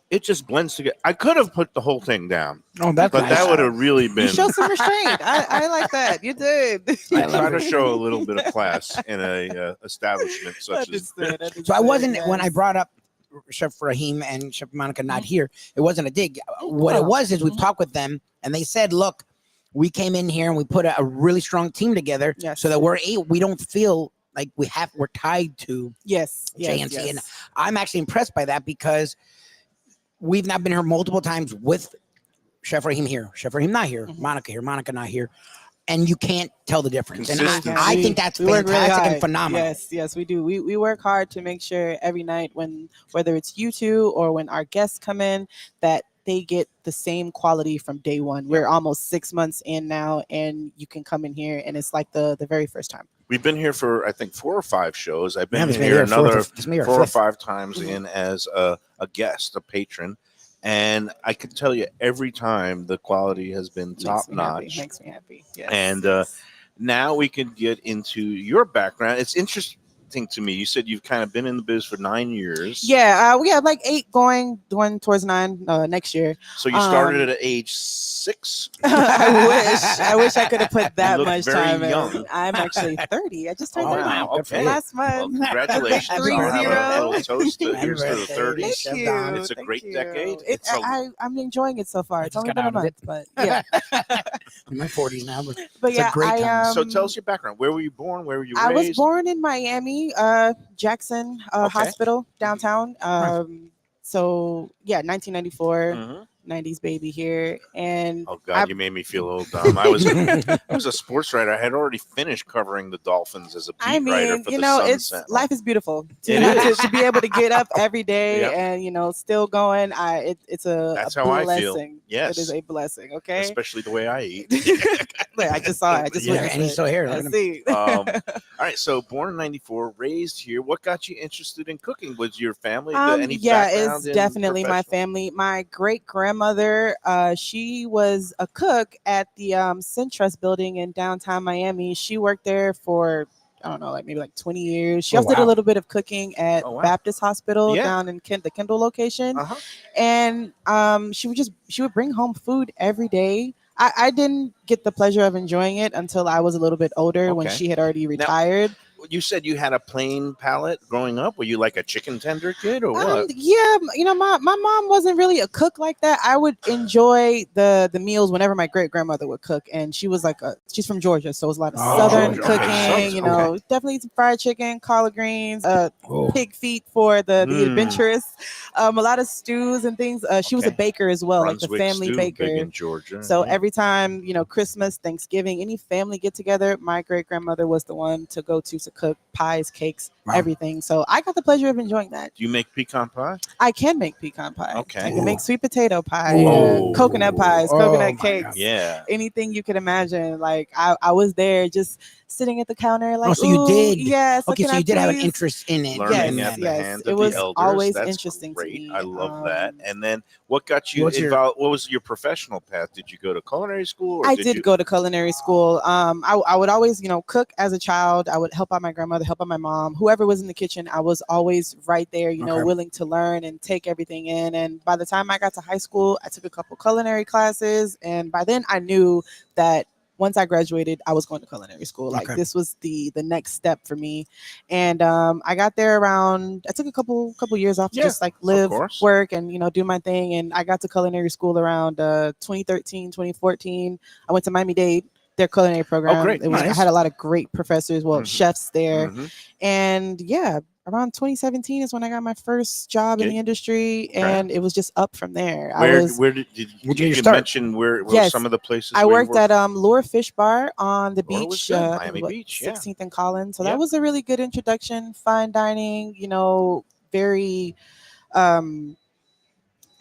it just blends together. I could have put the whole thing down, Oh, that's but nice. that would have really You been. show some restraint. I like that. You did. I try to show a little bit of class in a establishment such as. So I wasn't when I brought up Chef Raheem and Chef Monica not here. It wasn't a dig. What it was is we've talked with them, and they said, "Look, we came in here and we put a really strong team together, so that we don't feel like we're tied to J&C." And I'm actually impressed by that because we've now been here multiple times with Chef Raheem here, Chef Raheem not here, Monica here, Monica not here. And you can't tell the difference. And I think that's fantastic and phenomenal. Yes, we do. We work hard to make sure every night whether it's you two or when our guests come in, that they get the same quality from day one. We're almost 6 months in now, and you can come in here and it's like the very first time. We've been here for, I think, 4 or 5 shows. I've been Yeah, here another 4 or fifth. 5 times in as a guest, a patron. And I can tell you every time the quality has been top notch. Makes me happy. Yes. And now we can get into your background. It's interesting to me. You said you've kind of been in the biz for 9 years. Yeah, we have like 8 going towards 9 next year. So you started at age 6? I wish I could have put that look much very time young. in. I'm actually 30. I just turned 30 wow. Okay. last Well, month. congratulations. I'll have a little toast to here's to the 30s. Thank you. It's a great decade. I'm enjoying it so far. It's just only got been a out of month, but yeah. In my 40s now, but But it's a great time. So tell us your background. Where were you born? Where were you I raised? was born in Miami, Jackson Hospital downtown. So yeah, 1994. Mhm. 90s baby here, and Oh God, you made me feel old, Dom. I was a sports writer. I had already finished covering the Dolphins as a beat writer for the Sunset. Life is beautiful. It To be able to get up every day Yep. and still going. It's That's a how I blessing. feel. Yes. It is a blessing. Okay, Especially the way I eat. Look, I just saw it. I just Yeah. witnessed And he's it. still here. Look I at him. see. All right, so born in '94, raised here. What got you interested in cooking? Was your family any Yeah, background it's in definitely my professional- family. My great grandma grandmother, she was a cook at the Centrust building in downtown Miami. She worked there for, I don't know, like maybe like 20 years. She also did a little bit of cooking at Baptist Hospital down in the Kendall location. And she would bring home food every day. I didn't get the pleasure of enjoying it until I was a little bit older when she had already retired. Now, you said you had a plain palate growing up. Were you like a chicken tender kid or what? Yeah, my mom wasn't really a cook like that. I would enjoy the meals whenever my great grandmother would cook, and she was she's from Georgia, so it was a lot of Southern cooking. Definitely some fried chicken, collard greens, pig feet for the adventurous, a lot of stews and things. She was a baker as well, Brunswick like the family stew, baker big in Georgia. So every time Christmas, Thanksgiving, any family get together, my great grandmother was the one to go to cook pies, cakes, everything. So I got the pleasure of enjoying that. Do you make pecan pie? I can make pecan pie. Okay. I can make sweet potato pie, coconut pies, coconut cakes, anything you could imagine. Like I was there just sitting at the counter like, so you did? Yes. Okay, so you did have an interest in it. Learning at the hand of it was the elders. always That's interesting great. to me. I love that. And then what got you involved? What was your professional path? Did you go to culinary school? Or I did go to culinary school. I would always, cook as a child. I would help out my grandmother, help out my mom, whoever was in the kitchen. I was always right there, willing to learn and take everything in. And by the time I got to high school, I took a couple culinary classes. And by then I knew that once I graduated, I was going to culinary school. Like this was the next step for me. And I got there I took a couple years off to just like live, work, and do my thing. And I got to culinary school around 2013, 2014. I went to Miami-Dade, their culinary program. Oh, great. I had a lot of great professors, chefs there. And around 2017 is when I got my first job in the industry, and it was just up from there. Where did you mention where some of the places? I worked at Lure Fish Bar on the beach, Miami Beach, 16th and Collins. So that was a really good introduction. Fine dining, very. I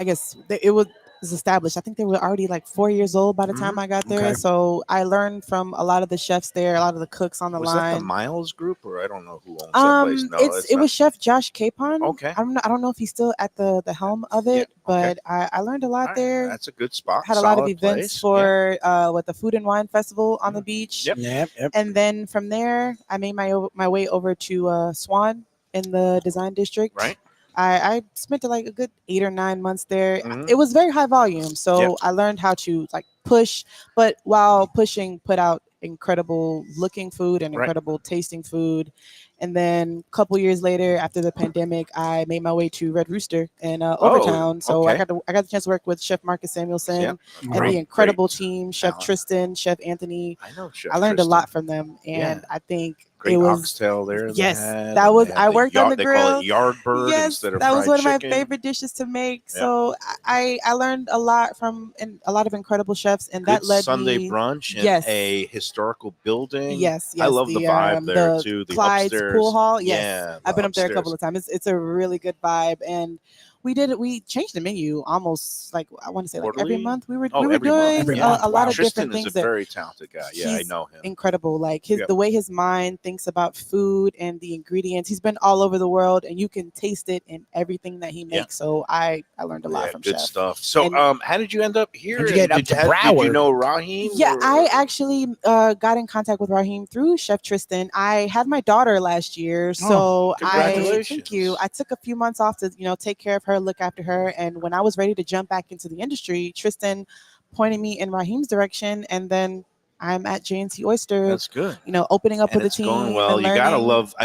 guess it was established. I think they were already like 4 years old by the time I got there. So I learned from a lot of the chefs there, a lot of the cooks on the line. Was that the Miles Group, or I don't know who owns that place? No, it was Chef Josh Capon. Okay. I don't know if he's still at the helm of it, but I learned a lot there. That's a good spot. Had a lot of events for the Food and Wine Festival on the beach. Yep. And then from there, I made my way over to Swan in the Design District. Right. I spent like a good 8 or 9 months there. It was very high volume, so I learned how to like push, but while pushing, put out incredible looking food and incredible tasting food. And then a couple years later, after the pandemic, I made my way to Red Rooster in Overtown. So I got the chance to work with Chef Marcus Samuelson and the incredible team, Chef Tristan, Chef Anthony. I know Chef I learned Tristan. a lot from them, and I think great it was oxtail there. Yes, that was. I worked on the they grill. Call it Yardbird instead of that was fried one of chicken. my favorite dishes to make. So I learned a lot from a lot of incredible chefs, and that led Sunday me brunch in a historical building. Yes, I love the vibe there too. The Clyde's upstairs pool hall. Yes, yeah, I've been up there a couple of times. It's a really good vibe, and we changed the menu almost like I want to say like every month. We were doing a lot of Tristan different things. Is a very talented guy. Yeah, I know him. Incredible. Like the way his mind thinks about food and the ingredients. He's been all over the world, and you can taste it in everything that he makes. So I learned a lot from good Chef. stuff. So how did you end up here? How'd you get up to Broward? Did you know Raheem? Yeah, I actually got in contact with Raheem through Chef Tristan. I had my daughter last year, so thank you. I took a few months off to take care of her, look after her. And when I was ready to jump back into the industry, Tristan pointed me in Raheem's direction, and then I'm at J&C Oyster. That's good. Opening up with a team. Going well. You gotta love. I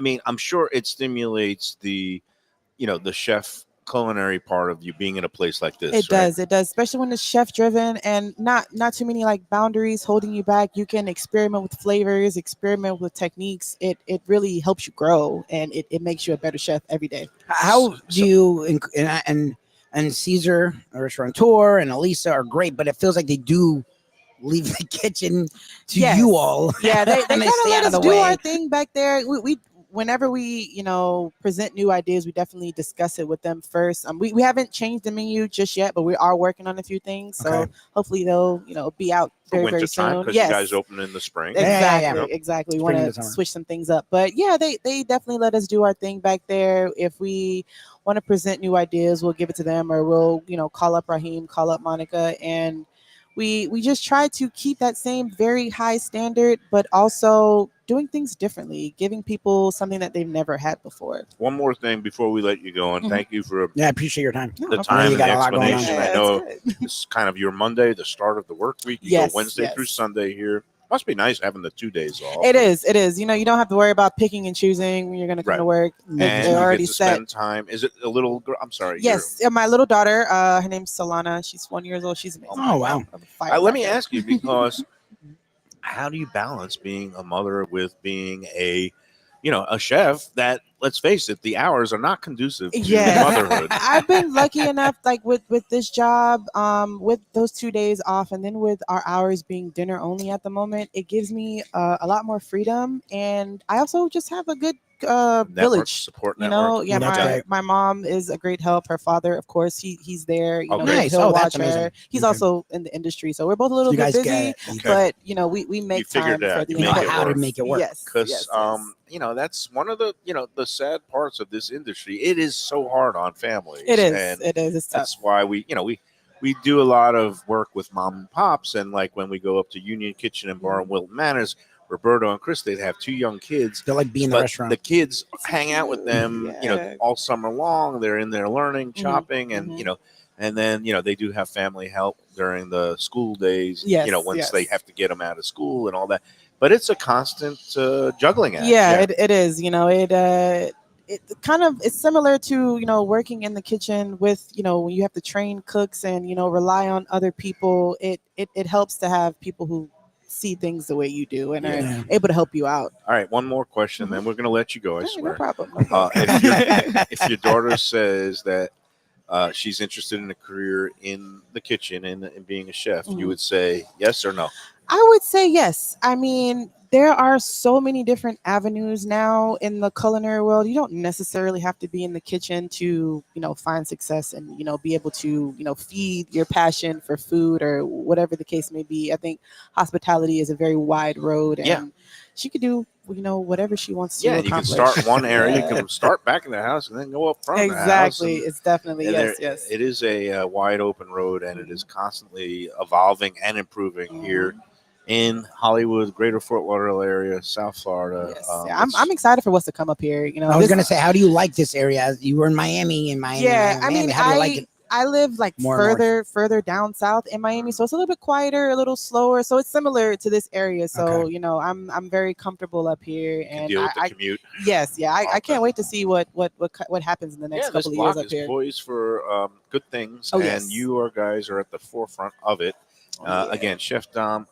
mean, I'm sure it stimulates the chef culinary part of you being in a place like this. It does, especially when it's chef driven and not too many like boundaries holding you back. You can experiment with flavors, experiment with techniques. It really helps you grow, and it makes you a better chef every day. How do you and Caesar, a restaurateur, and Elisa are great, but it feels like they do leave the kitchen to you all. Yeah, they kind of let us do our thing back there. whenever we, present new ideas, we definitely discuss it with them first. We haven't changed the menu just yet, but we are working on a few things. So Okay. hopefully they'll, be out For very, winter very time, soon. because you guys open in the spring. Exactly, Yeah. exactly. We Spring want into to summer. switch some things up. But yeah, they definitely let us do our thing back there. If we want to present new ideas, we'll give it to them, or we'll, call up Raheem, call up Monica, and we just try to keep that same very high standard, but also doing things differently, giving people something that they've never had before. One more thing before we let you go, and thank you for Yeah, I appreciate your time. the No, time you and got the a lot going on. explanation. Yeah, I know it's good. this is kind of your Monday, the start of the work week. You Yes, go Wednesday through yes. Sunday here. Must be nice having the 2 days off. It is. You don't have to worry about picking and choosing when you're going to come Right. to work. And They're you already get to set. spend time. Is it a little girl? I'm sorry. Yes, and my little daughter, her name's Solana. She's 1 year old. She's amazing. Oh, wow. Let me ask you, because how do you balance being a mother with being a chef that, let's face it, the hours are not conducive to motherhood? I've been lucky enough, like with this job, with those 2 days off, and then with our hours being dinner only at the moment, it gives me a lot more freedom, and I also just have a good village support you network. know. Yeah, Well, that's great. my mom is a great help. Her father, of course, he's there. Oh, great. Nice. He'll Oh, watch that's her. amazing. He's Okay. also in the industry, so we're both a little You bit guys busy, get it. Okay. but we make figured time it out. for the You You know make it how to work. make it work. Yes, Because yes. that's one of the the sad parts of this industry. It is so hard on families. It is. And It is. It's tough. that's why we do a lot of work with mom and pops, and like when we go up to Union Kitchen and Bar in Wilton Manors, Roberto and Chris, they have 2 young kids. They're like being in the But restaurant. the kids hang out with them, Yeah. all summer long. They're in there learning, chopping, and mhm. and then they do have family help during the school days. Yes, once they yes. have to get them out of school and all that. But it's a constant juggling act. Yeah, it is. It kind of it's similar to working in the kitchen with when you have to train cooks and rely on other people. It helps to have people who see things the way you do and Yeah. are able to help you out. All right, one more question, then we're going to let you go. I Hey, swear. no problem. No problem. If your daughter says that she's interested in a career in the kitchen and being a chef, you would say yes or no? I would say yes. I mean, there are so many different avenues now in the culinary world. You don't necessarily have to be in the kitchen to, find success and, be able to, feed your passion for food or whatever the case may be. I think hospitality is a very wide road, and she could do, whatever she wants to Yeah, you can accomplish. start one area. You can start back in the house and then go up front of the house. Exactly. And- It's definitely and yes, there- yes. It is a wide open road, and it is constantly evolving and improving here in Hollywood, Greater Fort Lauderdale area, South Florida. Yes. Yeah, I'm excited for what's to come up here. I was gonna say, how do you like this area? You were in Miami, Yeah, I mean, How do you like it? I live like More further down south in Miami, so it's a little bit quieter, a little slower. So it's similar to this area. So Okay. I'm very comfortable up here, You can and deal with the commute. yes, yeah, I Okay. can't wait to see what happens in the next Yeah, this couple of block years up is here. poised for good things, Oh, and yes. you guys are at the forefront of it. Yeah. Again, Chef Dom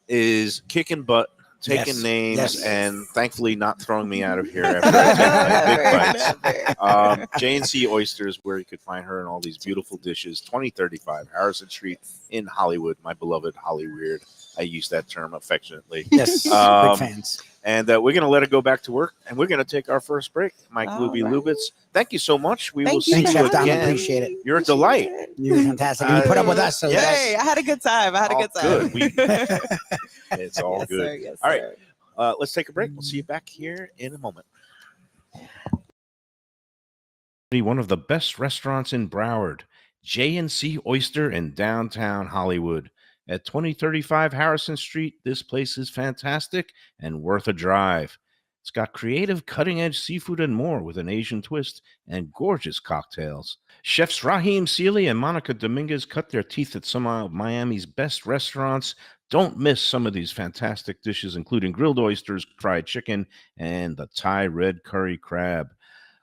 is kicking butt, taking Yes. names, Yes. and thankfully not throwing me out of here after I take my big bites. J&C Oyster is where you could find her and all these beautiful dishes. 2035 Harrison Street in Hollywood, my beloved Hollyweird. I use that term affectionately. Yes, Um, big fans. And we're going to let it go back to work, and we're going to take our first break. Mike All Lubie right. Lubitz, thank you so much. We will Thank see you Thanks, you Chef Dom. again. Appreciate it. You're a delight. You're fantastic. And you put up with us. So Yes. Hey, I had a good time. I had a All good time. good. It's all Yes, good. sir. Yes, All right. sir. Let's take a break. We'll see you back here in a moment. One of the best restaurants in Broward, J&C Oyster in downtown Hollywood. At 2035 Harrison Street, this place is fantastic and worth a drive. It's got creative, cutting-edge seafood and more with an Asian twist and gorgeous cocktails. Chefs Raheem Seeley and Monica Dominguez cut their teeth at some of Miami's best restaurants. Don't miss some of these fantastic dishes, including grilled oysters, fried chicken, and the Thai red curry crab.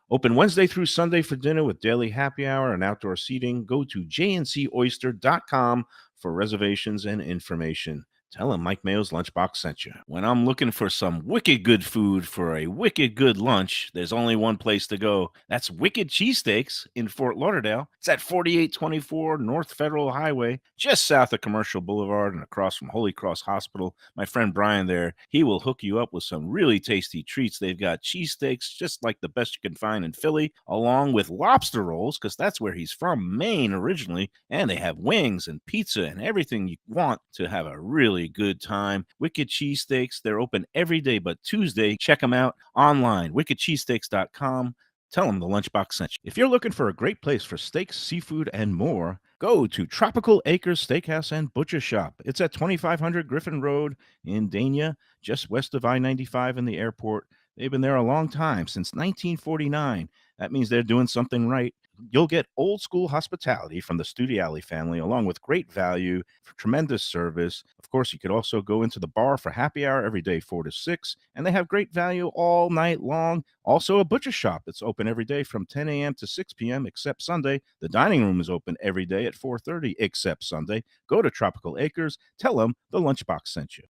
Open Wednesday through Sunday for dinner with daily happy hour and outdoor seating. Go to jncoyster.com for reservations and information. Tell him Mike Mayo's Lunchbox sent you. When I'm looking for some wicked good food for a wicked good lunch, there's only one place to go. That's Wicked Cheesesteaks in Fort Lauderdale. It's at 4824 North Federal Highway, just south of Commercial Boulevard and across from Holy Cross Hospital. My friend Brian there, he will hook you up with some really tasty treats. They've got cheesesteaks, just like the best you can find in Philly, along with lobster rolls, because that's where he's from, Maine originally. And they have wings and pizza and everything you want to have a really good time. Wicked Cheesesteaks, they're open every day but Tuesday. Check them out online, wickedcheesesteaks.com. Tell them the Lunchbox sent you. If you're looking for a great place for steaks, seafood, and more, go to Tropical Acres Steakhouse and Butcher Shop. It's at 2500 Griffin Road in Dania, just west of I-95 and the airport. They've been there a long time, since 1949. That means they're doing something right. You'll get old school hospitality from the Studiali family, along with great value, tremendous service. Of course, you could also go into the bar for happy hour every day, 4 to 6, and they have great value all night long. Also, a butcher shop that's open every day from 10 a.m. to 6 p.m. except Sunday. The dining room is open every day at 4:30 except Sunday. Go to Tropical Acres. Tell them the Lunchbox sent you.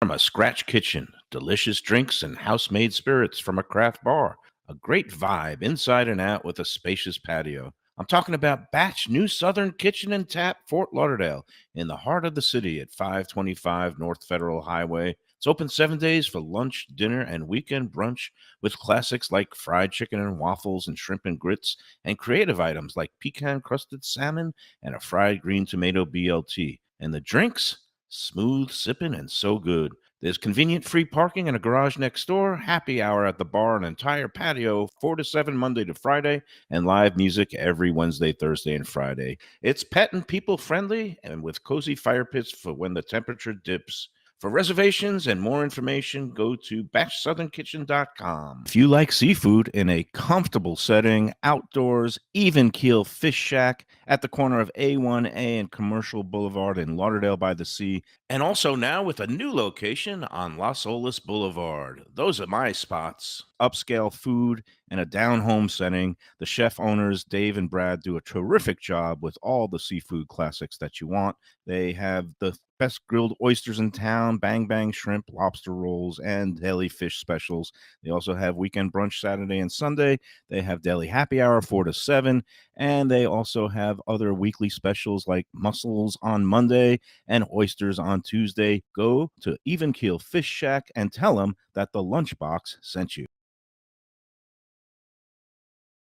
From a scratch kitchen, delicious drinks and house-made spirits from a craft bar. A great vibe inside and out with a spacious patio. I'm talking about Batch New Southern Kitchen and Tap, Fort Lauderdale, in the heart of the city at 525 North Federal Highway. It's open 7 days for lunch, dinner, and weekend brunch with classics like fried chicken and waffles and shrimp and grits, and creative items like pecan-crusted salmon and a fried green tomato BLT. And the drinks? Smooth sipping and so good. There's convenient free parking and a garage next door, happy hour at the bar, an entire patio, 4 to 7 Monday to Friday, and live music every Wednesday, Thursday, and Friday. It's pet and people friendly and with cozy fire pits for when the temperature dips. For reservations and more information, go to batchsouthernkitchen.com. If you like seafood in a comfortable setting, outdoors, even keel fish shack at the corner of A1A and Commercial Boulevard in Lauderdale by the Sea, and also now with a new location on Las Olas Boulevard. Those are my spots. Upscale food in a down-home setting. The chef owners, Dave and Brad, do a terrific job with all the seafood classics that you want. They have the best grilled oysters in town, bang bang shrimp, lobster rolls, and deli fish specials. They also have weekend brunch Saturday and Sunday. They have deli happy hour 4 to 7, and they also have other weekly specials like mussels on Monday and oysters on Tuesday. Go to Even Keel Fish Shack and tell them that the Lunchbox sent you.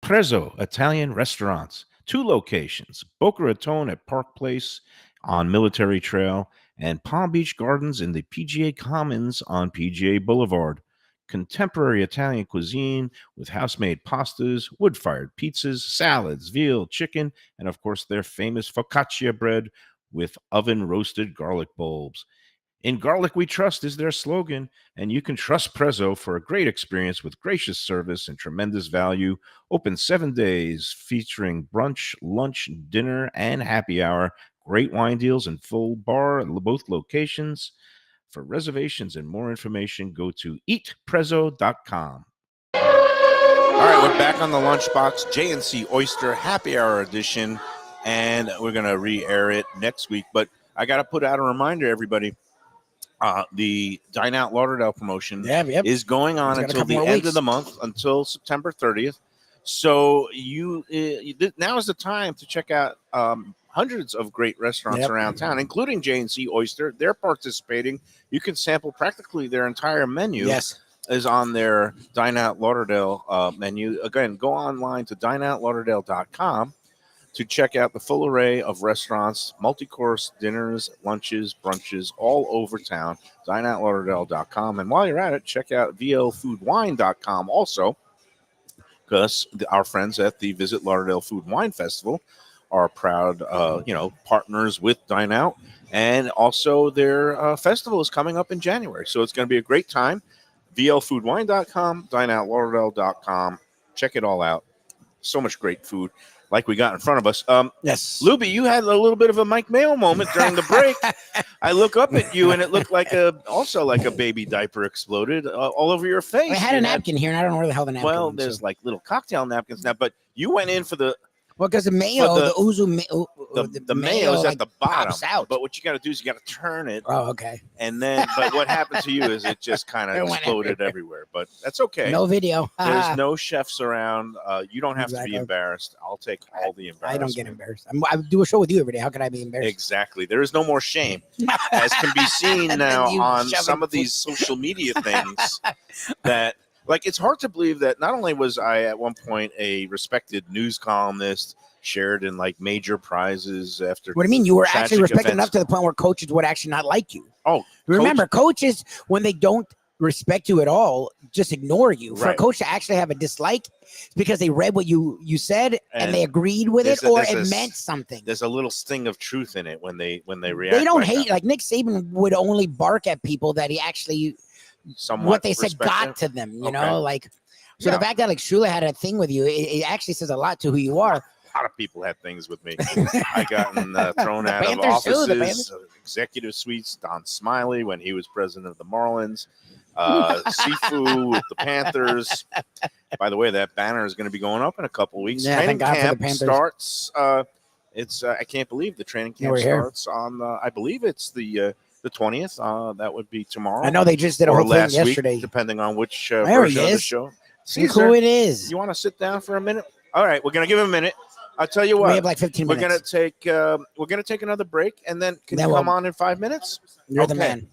Prezzo Italian Restaurants, 2 locations, Boca Raton at Park Place on Military Trail, and Palm Beach Gardens in the PGA Commons on PGA Boulevard. Contemporary Italian cuisine with house-made pastas, wood-fired pizzas, salads, veal, chicken, and of course their famous focaccia bread with oven-roasted garlic bulbs. In Garlic We Trust is their slogan, and you can trust Prezzo for a great experience with gracious service and tremendous value. Open 7 days, featuring brunch, lunch, dinner, and happy hour. Great wine deals and full bar at both locations. For reservations and more information, go to eatprezzo.com. All right, we're back on the Lunchbox, J&C Oyster Happy Hour edition, and we're going to re-air it next week. But I got to put out a reminder, everybody. The Dine-out Lauderdale promotion is going on until the end of the month, until September 30th. So now is the time to check out hundreds of great restaurants around town, including J&C Oyster. They're participating. You can sample practically their entire menu. Yes. Is on their Dine-out Lauderdale menu. Again, go online to dineoutlauderdale.com to check out the full array of restaurants, multi-course dinners, lunches, brunches, all over town, dineoutlauderdale.com. And while you're at it, check out vlfoodwine.com also, because our friends at the Visit Lauderdale Food Wine Festival are proud, partners with Dine Out. And also their festival is coming up in January. So it's going to be a great time. vlfoodwine.com, dineoutlauderdale.com. Check it all out. So much great food like we got in front of us. Yes. Lubie, you had a little bit of a Mike Mayo moment during the break. I look up at you, and it looked like a baby diaper exploded all over your face. I had a napkin here, and I don't know where the hell the napkin Well, is. there's like little cocktail napkins now, but you went in for the Well, because the mayo, But the uzu, the mayo's like, at the bottom. pops out. But what you got to do is you got to turn it. Oh, okay. And then, but what happened to you is it just kind of It went exploded everywhere. But that's okay. No video. There's no chefs around. You don't have to be Exactly. embarrassed. I'll take all the embarrassment. I don't get embarrassed. I do a show with you every day. How could I be embarrassed? Exactly. There is no more shame, as can be seen now You on shoving some of these social media things. That, like, it's hard to believe that not only was I at one point a respected news columnist, shared in like major prizes after. What do you mean? You were actually tragic respected events. enough to the point where coaches would actually not like you. Oh, remember, coaches, when they don't respect you at all, just ignore you. For a Right. coach to actually have a dislike, it's because they read what you said and And they agreed with it, there's or a- it meant something. There's a little sting of truth in it when they react. They don't like hate. that. Like Nick Saban would only bark at people that he actually Somewhat what they said respect got it. to them. You Okay. know, like so Yeah. the fact that like Shula had a thing with you, it actually says a lot to who you are. A lot of people had things with me. I gotten thrown out of Panthers too, the offices, executive suites. Don Smiley when he was president of the Marlins. Sifu with the Panthers. By the way, that banner is going to be going up in a couple weeks. Yeah, Training thank God for the camp Panthers. starts. It's I can't believe the training camp we're here. starts on. I believe it's the 20th. That would be tomorrow. I know they just did a or whole thing last yesterday. week, depending on which There he version of the is. show. See who it is. You want to sit down for a minute? All right, we're gonna give him a minute. I'll tell you We what. have like 15 We're minutes. gonna take another break, and then can Then you we'll- come on in 5 minutes? You're the Okay. man.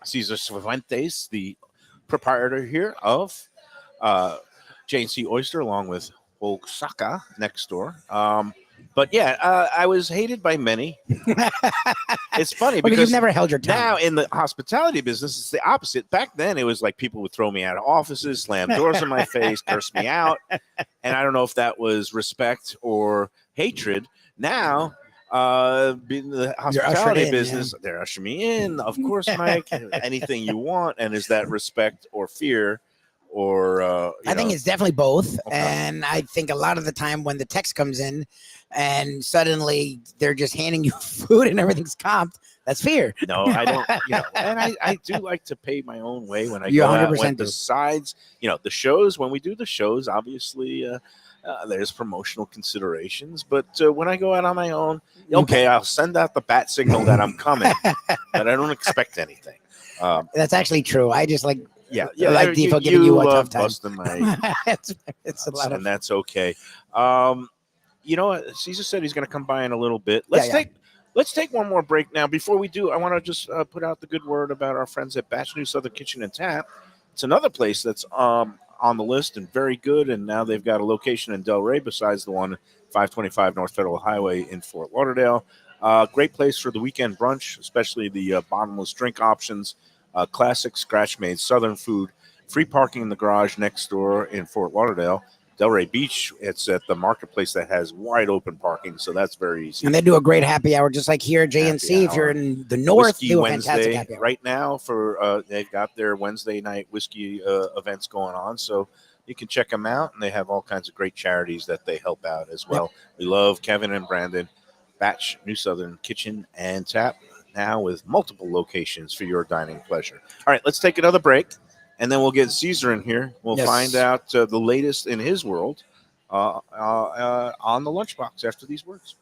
Cesar Cifuentes, the proprietor here of J&C Oyster, along with Osaka next door. But yeah, I was hated by many. It's funny Because because you've never held your tongue. now in the hospitality business, it's the opposite. Back then, it was like people would throw me out of offices, slam doors in my face, curse me out. And I don't know if that was respect or hatred. Now, being the hospitality in, business, they're ushering me in. Of course, Mike, anything you want. And is that respect or fear? Or I think it's definitely both. Okay. And I think a lot of the time when the text comes in and suddenly they're just handing you food and everything's comped, that's fear. no, I don't. And I do like to pay my own way when I You go out. 100% When do. besides, the shows, when we do the shows, obviously there's promotional considerations. But when I go out on my own, okay, I'll send out the bat signal that I'm coming, but I don't expect anything. That's actually true. I just like Yeah, like Defo giving you a love tough time. busting my it's a lot of and that's okay. You know what? Caesar said he's going to come by in a little bit. Let's take one more break now. Before we do, I want to just put out the good word about our friends at Batch New Southern Kitchen and Tap. It's another place that's on the list and very good. And now they've got a location in Delray besides the one 525 North Federal Highway in Fort Lauderdale. Great place for the weekend brunch, especially the bottomless drink options. Classic scratch-made Southern food, free parking in the garage next door in Fort Lauderdale. Delray Beach, it's at the marketplace that has wide open parking, so that's very easy. and they do a great happy hour just like here at J&C. Happy If you're hour. in the north, Whiskey they do a fantastic Wednesday happy hour. right now for they've got their Wednesday night whiskey events going on, so you can check them out, and they have all kinds of great charities that they help out as well. We love Kevin and Brandon. Batch New Southern Kitchen and Tap, now with multiple locations for your dining pleasure. All right, let's take another break, and then we'll get Caesar in here. We'll Yes. find out the latest in his world on the lunchbox after these words.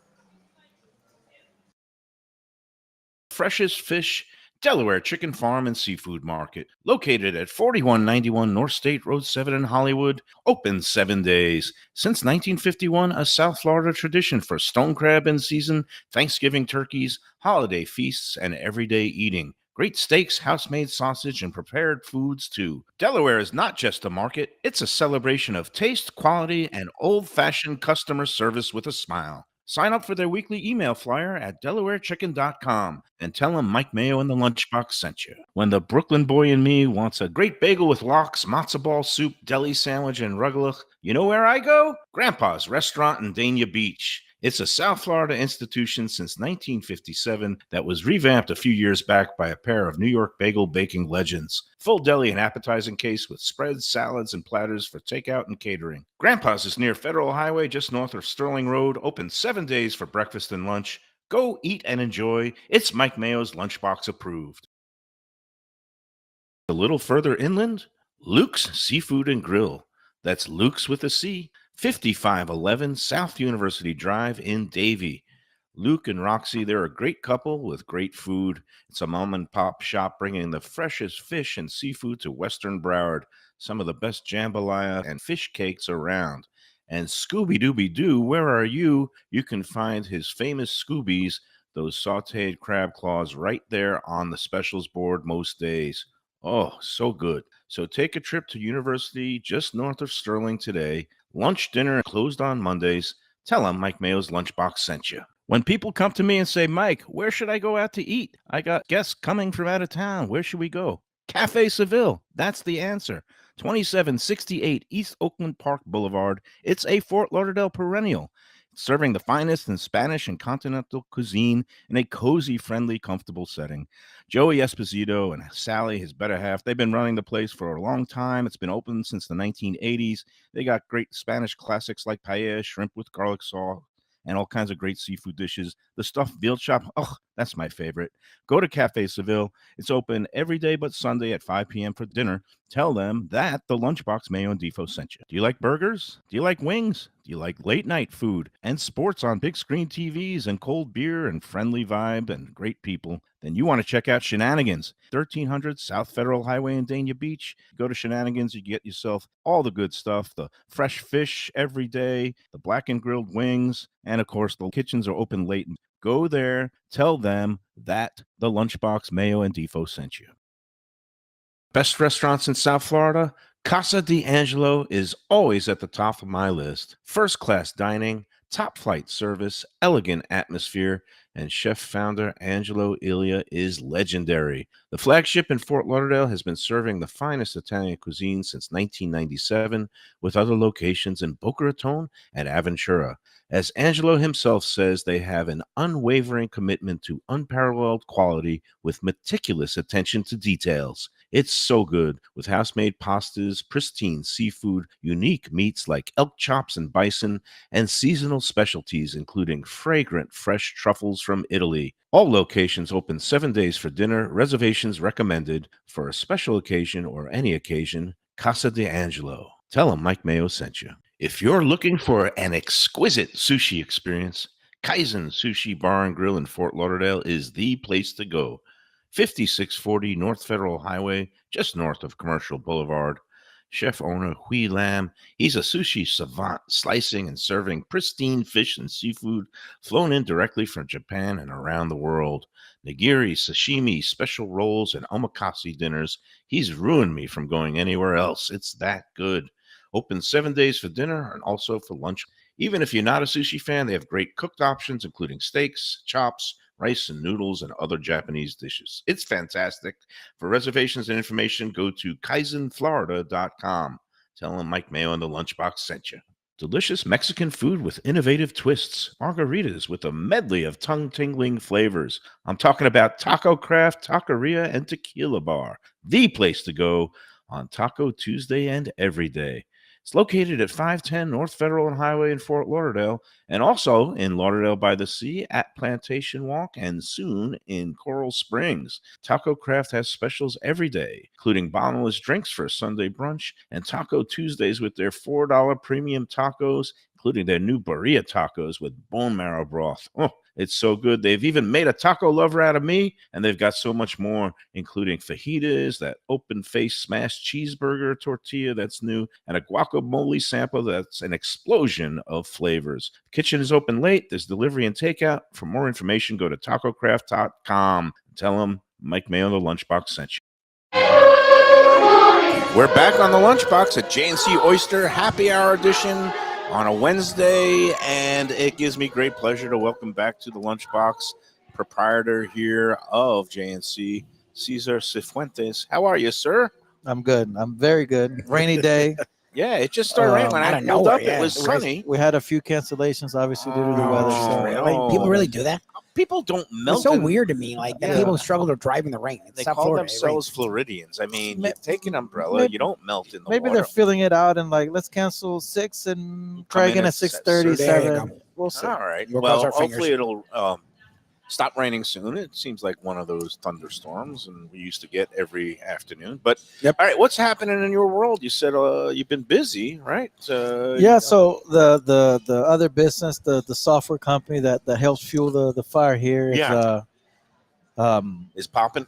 Freshest Fish Delaware Chicken Farm and Seafood Market, located at 4191 North State Road 7 in Hollywood, open 7 days. Since 1951, a South Florida tradition for stone crab in season, Thanksgiving turkeys, holiday feasts, and everyday eating. Great steaks, house-made sausage, and prepared foods, too. Delaware is not just a market, it's a celebration of taste, quality, and old-fashioned customer service with a smile. Sign up for their weekly email flyer at DelawareChicken.com and tell them Mike Mayo and the Lunchbox sent you. When the Brooklyn boy in me wants a great bagel with lox, matzo ball soup, deli sandwich, and rugelach, you know where I go? Grandpa's Restaurant in Dania Beach. It's a South Florida institution since 1957 that was revamped a few years back by a pair of New York bagel baking legends. Full deli and appetizing case with spreads, salads, and platters for takeout and catering. Grandpa's is near Federal Highway, just north of Sterling Road, open 7 days for breakfast and lunch. Go eat and enjoy. It's Mike Mayo's Lunchbox approved. A little further inland, Luke's Seafood and Grill. That's Luke's with a C. 5511 South University Drive in Davie. Luke and Roxy, they're a great couple with great food. It's a mom and pop shop bringing the freshest fish and seafood to Western Broward. Some of the best jambalaya and fish cakes around. And Scooby Dooby Doo, where are you? You can find his famous Scoobies, those sauteed crab claws, right there on the specials board most days. Oh, so good. So take a trip to University just north of Sterling today. Lunch, dinner, closed on Mondays. Tell them Mike Mayo's Lunchbox sent you. When people come to me and say, Mike, where should I go out to eat? I got guests coming from out of town. Where should we go? Cafe Seville. That's the answer. 2768 East Oakland Park Boulevard. It's a Fort Lauderdale perennial, serving the finest in Spanish and continental cuisine in a cozy, friendly, comfortable setting. Joey Esposito and Sally, his better half, they've been running the place for a long time. It's been open since the 1980s. They got great Spanish classics like paella, shrimp with garlic sauce, and all kinds of great seafood dishes. The stuffed veal chop, oh, that's my favorite. Go to Cafe Seville. It's open every day but Sunday at 5 p.m. for dinner. Tell them that the Lunchbox Mayo and Defo sent you. Do you like burgers? Do you like wings? Do you like late night food and sports on big screen TVs and cold beer and friendly vibe and great people? Then you want to check out Shenanigans, 1300 South Federal Highway in Dania Beach. Go to Shenanigans, you get yourself all the good stuff, the fresh fish every day, the black and grilled wings, and of course the kitchens are open late. Go there, tell them that the Lunchbox Mayo and Defo sent you. Best restaurants in South Florida? Casa D'Angelo is always at the top of my list. First-class dining, top-flight service, elegant atmosphere, and chef-founder Angelo Ilia is legendary. The flagship in Fort Lauderdale has been serving the finest Italian cuisine since 1997, with other locations in Boca Raton and Aventura. As Angelo himself says, they have an unwavering commitment to unparalleled quality with meticulous attention to details. It's so good, with house-made pastas, pristine seafood, unique meats like elk chops and bison, and seasonal specialties including fragrant fresh truffles from Italy. All locations open 7 days for dinner. Reservations recommended. For a special occasion or any occasion, Casa D'Angelo. Tell them Mike Mayo sent you. If you're looking for an exquisite sushi experience, Kaizen Sushi Bar and Grill in Fort Lauderdale is the place to go. 5640 North Federal Highway, just north of Commercial Boulevard. Chef owner Hui Lam, he's a sushi savant, slicing and serving pristine fish and seafood flown in directly from Japan and around the world. Nigiri, sashimi, special rolls, and omakase dinners. He's ruined me from going anywhere else. It's that good. Open 7 days for dinner and also for lunch. Even if you're not a sushi fan, they have great cooked options, including steaks, chops, rice and noodles, and other Japanese dishes. It's fantastic. For reservations and information, go to kaizenflorida.com. Tell them Mike Mayo and the Lunchbox sent you. Delicious Mexican food with innovative twists. Margaritas with a medley of tongue-tingling flavors. I'm talking about Taco Craft, Taqueria, and Tequila Bar. The place to go on Taco Tuesday and every day. It's located at 510 North Federal and Highway in Fort Lauderdale, and also in Lauderdale by the Sea at Plantation Walk, and soon in Coral Springs. Taco Craft has specials every day, including bottomless drinks for a Sunday brunch, and Taco Tuesdays with their $4 premium tacos, including their new burrito tacos with bone marrow broth. Oh, it's so good. They've even made a taco lover out of me, and they've got so much more, including fajitas, that open-faced smashed cheeseburger tortilla that's new, and a guacamole sample that's an explosion of flavors. The kitchen is open late. There's delivery and takeout. For more information, go to tacocraft.com. Tell them Mike Mayo the Lunchbox sent you. We're back on the Lunchbox at J&C Oyster Happy Hour Edition on a Wednesday, and it gives me great pleasure to welcome back to the Lunchbox proprietor here of J&C, Cesar Cifuentes. How are you, sir? I'm good. I'm very good. Rainy day. Yeah, it just started raining. When I pulled up, it was sunny. We had a few cancellations, obviously, due to the weather. So. People really do that? People don't melt. It's so weird to me. Like, that people struggle to drive in the rain. They call themselves Floridians. I mean, you take an umbrella, you don't melt in the water. Maybe they're feeling it out and like, let's cancel 6 and try again at 6:30, 7. We'll see. All right. Well, hopefully it'll stop raining soon. It seems like one of those thunderstorms, and we used to get every afternoon. But Yep. all right, what's happening in your world? You said you've been busy, right? Yeah. So the other business, the software company that helps fuel the fire here, is popping.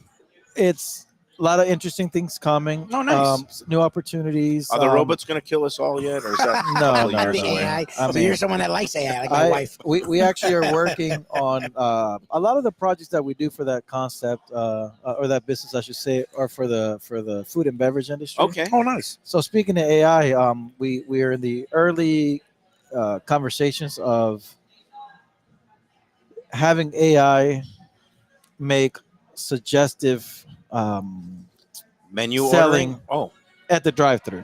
it's a lot of interesting things coming. Oh, nice. New opportunities. Are the robots going to kill us all yet, or is that a No, couple no, years The no. away? AI. I So mean, you're someone that likes AI, like my wife. We actually are working on a lot of the projects that we do for that concept or that business, I should say, are for the food and beverage industry. Okay. Oh, nice. So speaking of AI, we are in the early conversations of having AI make suggestive Menu selling ordering. Oh, at the drive-through.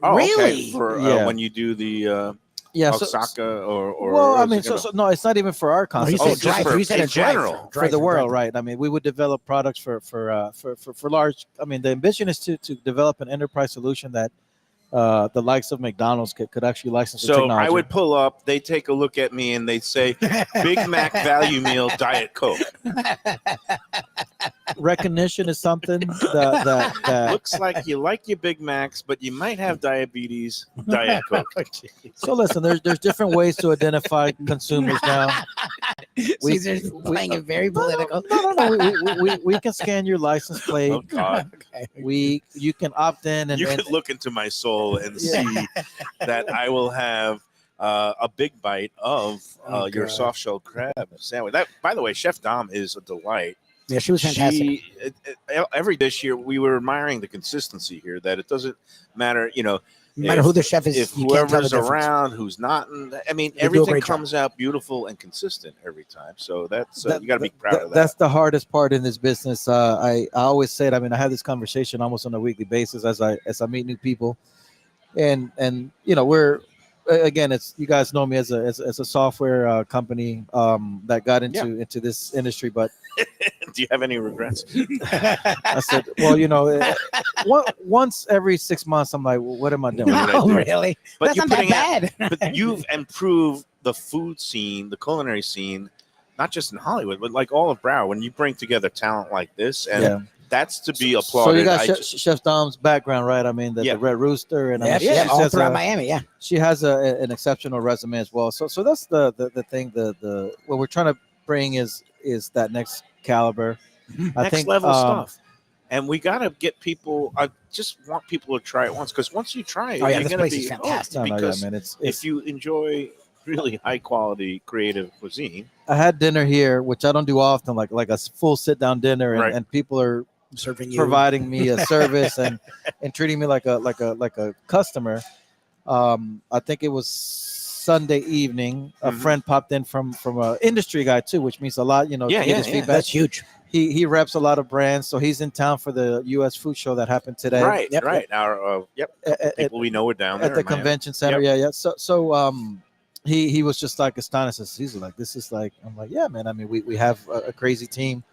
okay. Really? For Yeah. when you do the Yeah. Osaka or well, I is mean, it gonna- so no, it's not even for our No, he concept. said just drive. for- You said in a drive general. For the world, drive-through. right? I mean, we would develop products for large. I mean, the ambition is to develop an enterprise solution that the likes of McDonald's could actually license the So technology. I would pull up. They take a look at me and they say, "Big Mac value meal, Diet Coke." Recognition is something that Looks like you like your Big Macs, but you might have diabetes. Diet Coke. So listen, there's different ways to identify consumers now. Caesar's playing it very political. No. We can scan your license plate. Oh God! You can opt in and, You and could look into my soul and Yeah. see that I will have a big bite of your God. soft shell crab sandwich. That, by the way, Chef Dom is a delight. Yeah, she was fantastic. Every dish here, we were admiring the consistency here. That it doesn't matter, No matter who the chef is, if you can't tell the whoever's difference. around, who's not. I mean, They do a everything great job. comes out beautiful and consistent every time. So that's That- you got to be proud of that. That's the hardest part in this business. I always say it. I mean, I have this conversation almost on a weekly basis as I meet new people, and we're again, it's you guys know me as a software company that got into this industry, but Do you have any regrets? I said, well, once every 6 months, I'm like, well, what am I doing? What did I No, do? really. But That's you're not that putting bad. But you've improved the food scene, the culinary scene, not just in Hollywood, but like all of Broward. When you bring together talent like this, and Yeah. that's to be So applauded. you got I Chef Dom's background, right? I mean, the Red Rooster, and I mean, Yeah, she all says, throughout Miami. Yeah. she has an exceptional resume as well. So that's the thing. The what we're trying to bring is that next caliber. I next think level stuff. And we got to get people. I just want people to try it once, because once you try it, Oh, yeah, you're this going to place be is fantastic. hooked, because man, it's if you enjoy really high quality creative cuisine, I had dinner here, which I don't do often, like a full sit down dinner, and, Right. and people are Serving you. providing me a service and treating me like a customer. I think it was Sunday evening. A Mhm. friend popped in from an industry guy too, which means a lot. To get his feedback. That's huge. He reps a lot of brands, so he's in town for the U.S. food show that happened today. right? Yep, Right. Our At, people we know are down there at the in Miami. convention center. Yep. Yeah. So he was just like astonished. He's like, this is like, I'm like, yeah, man. I mean, we have a crazy team.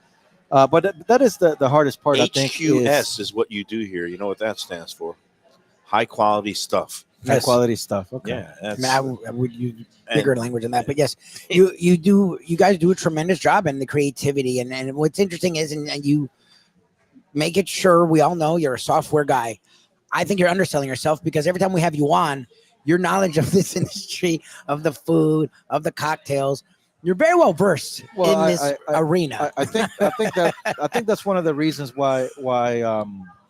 But that is the hardest part, I think. HQS is what you do here. You know what that stands for? High quality stuff. High Yes. quality stuff. Okay. Yeah, I that's, mean, I would use and- bigger language than that, but yes, you guys do a tremendous job in the creativity, and what's interesting is, and you make it sure we all know you're a software guy. I think you're underselling yourself, because every time we have you on, your knowledge of this industry, of the food, of the cocktails, you're very well versed in this arena. I think that's one of the reasons why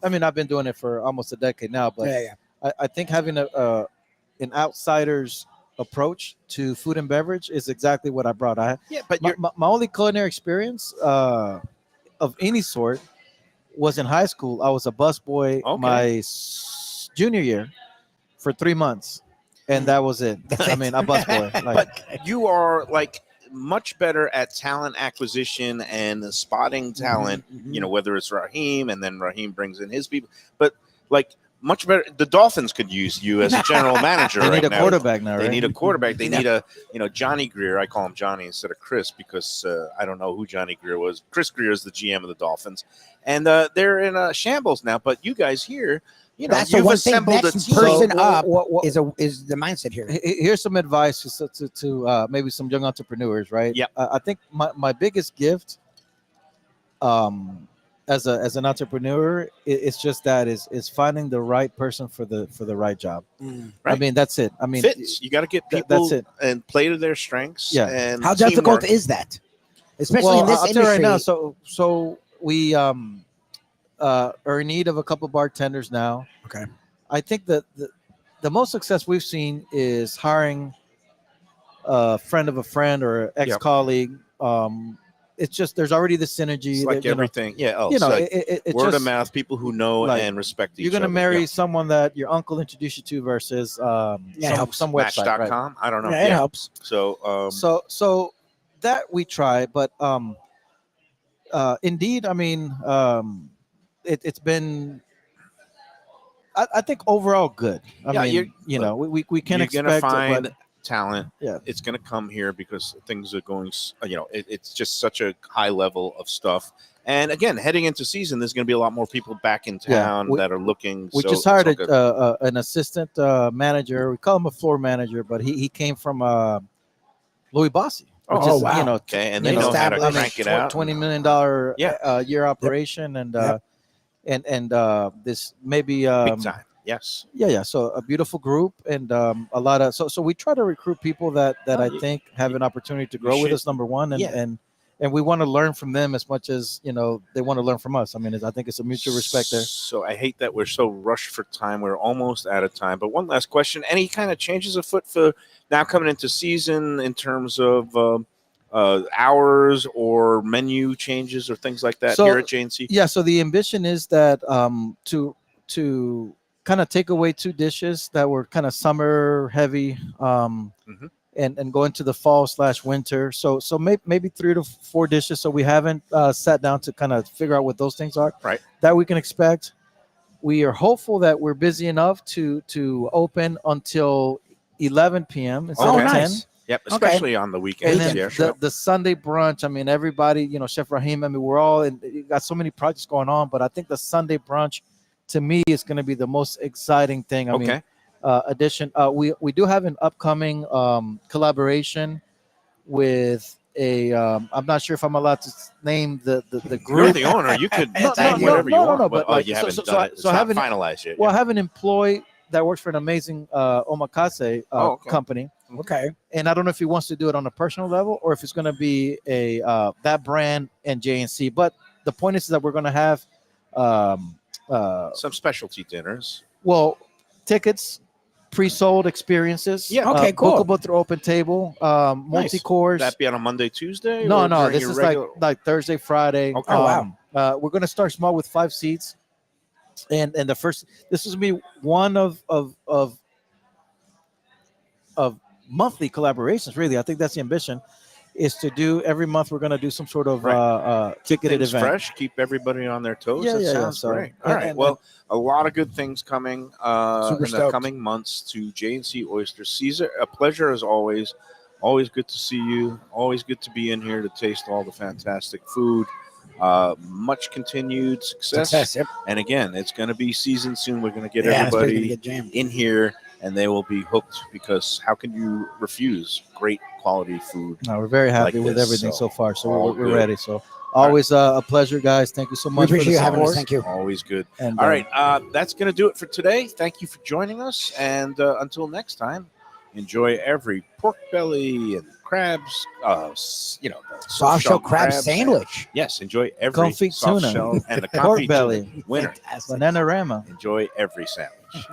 I mean, I've been doing it for almost a decade now, but yeah. I think having an outsider's approach to food and beverage is exactly what I brought. but My only culinary experience of any sort was in high school. I was a busboy my junior year for 3 months, and that was it. I mean, a busboy. Like, but you are like much better at talent acquisition and spotting talent. Mhm. You know, whether it's Raheem, and then Raheem brings in his people, but like much better. The Dolphins could use you as a general manager. They need right a now. quarterback now, They right? need a quarterback. They need a Johnny Greer. I call him Johnny instead of Chris because I don't know who Johnny Greer was. Chris Greer is the GM of the Dolphins, and they're in a shambles now. But you guys here, That's the you've one thing. assembled a Next team. person up what- is the mindset here. Here's some advice to maybe some young entrepreneurs, right? Yep. I think my biggest gift, as an entrepreneur, it's just that is finding the right person for the right job. Right. I mean, that's it. I mean, Fits. You got to get people that's it. and play to their strengths. Yeah. And How difficult teamwork. is that? Especially in this I'll industry. tell you right now. So we are in need of a couple bartenders now. Okay. I think that the most success we've seen is hiring a friend of a friend or ex-colleague. It's just there's already the synergy. It's like that, everything. Yeah. You know, It's like it's word just, of mouth. People who know like, and respect each you're other. gonna marry Yeah. someone that your uncle introduced you to versus helps. some website. Right? Match.com. I don't know. Yeah, it helps. So So that we try, but indeed, I mean, it's been. I think overall good. I mean, we can you're expect gonna it, find but talent. Yeah. It's gonna come here because things are going. It's just such a high level of stuff. And again, heading into season, there's going to be a lot more people back in town we- that are looking. we so just it's hired all good. an assistant manager. We call him a floor manager, but he came from Louis Bossi. Which Oh, is, wow. Okay, and you they know, know how to established crank it out. $20 million year operation, and this maybe Big time. Yes. Yeah. So a beautiful group and a lot of so we try to recruit people that I think have an opportunity to grow with should. us. Number one, Yeah. and we want to learn from them as much as they want to learn from us. I mean, I think it's a mutual respect there. So I hate that we're so rushed for time. We're almost out of time. But one last question: any kind of changes afoot for now coming into season in terms of hours or menu changes or things like that So- here at J&C? Yeah. So the ambition is that to kind of take away 2 dishes that were kind of summer heavy. And go into the fall/winter. So maybe 3 to 4 dishes. So we haven't sat down to kind of figure out what those things are. Right. That we can expect. We are hopeful that we're busy enough to open until 11 p.m. instead Okay. of 10. Nice. Yep, Okay. especially on the weekends. And then Yeah, sure. the Sunday brunch. I mean, everybody, Chef Raheem. I mean, we're all got so many projects going on, but I think the Sunday brunch, to me, is going to be the most exciting thing. I mean, addition. We do have an upcoming collaboration with a. I'm not sure if I'm allowed to name the You're group. the owner. You could No, say no, whatever you no, want. no, but like, you so- haven't so- done so- it. It's so I not haven't- finalized yet. Well, I have an employee that works for an amazing omakase Okay. company, Okay. and I don't know if he wants to do it on a personal level or if it's going to be a that brand and J&C. But the point is that we're going to have Some specialty dinners. well tickets. Pre-sold experiences. Yeah. Okay, cool. Bookable through Open Table. Multi-course. That be on a Monday, Tuesday? No, or no. during This your is regular- like Thursday, Friday. Okay. Oh, wow. We're gonna start small with 5 seats, and the first. This is gonna be one of monthly collaborations. Really, I think that's the ambition, is to do every month. We're gonna do some sort of ticketed Things event. fresh, keep everybody on their toes. Yeah, That yeah, yeah. sounds So- great. All right. and- Well, a lot of good things coming in the stoked. coming months to J&C Oyster. Caesar, a pleasure as always. Always good to see you. Always good to be in here to taste all the fantastic food. Much continued success. Yep. And again, it's going to be season soon. We're going to get Yeah, it's gonna everybody get jammed. in here, and they will be hooked because how can you refuse great quality food? No, we're very happy like with this, everything so so far. So all we're good. ready. So always a pleasure, guys. Thank you so We much for the appreciate you having us. support. Thank you. Always good. And, All right, that's going to do it for today. Thank you for joining us, and until next time, enjoy every pork belly and crabs. The Soft shell crab sandwich. Yes, enjoy every Confit soft tuna. shell and the Pork confit belly. tuna. Winner. Fantastic. Bananarama. Enjoy every sandwich.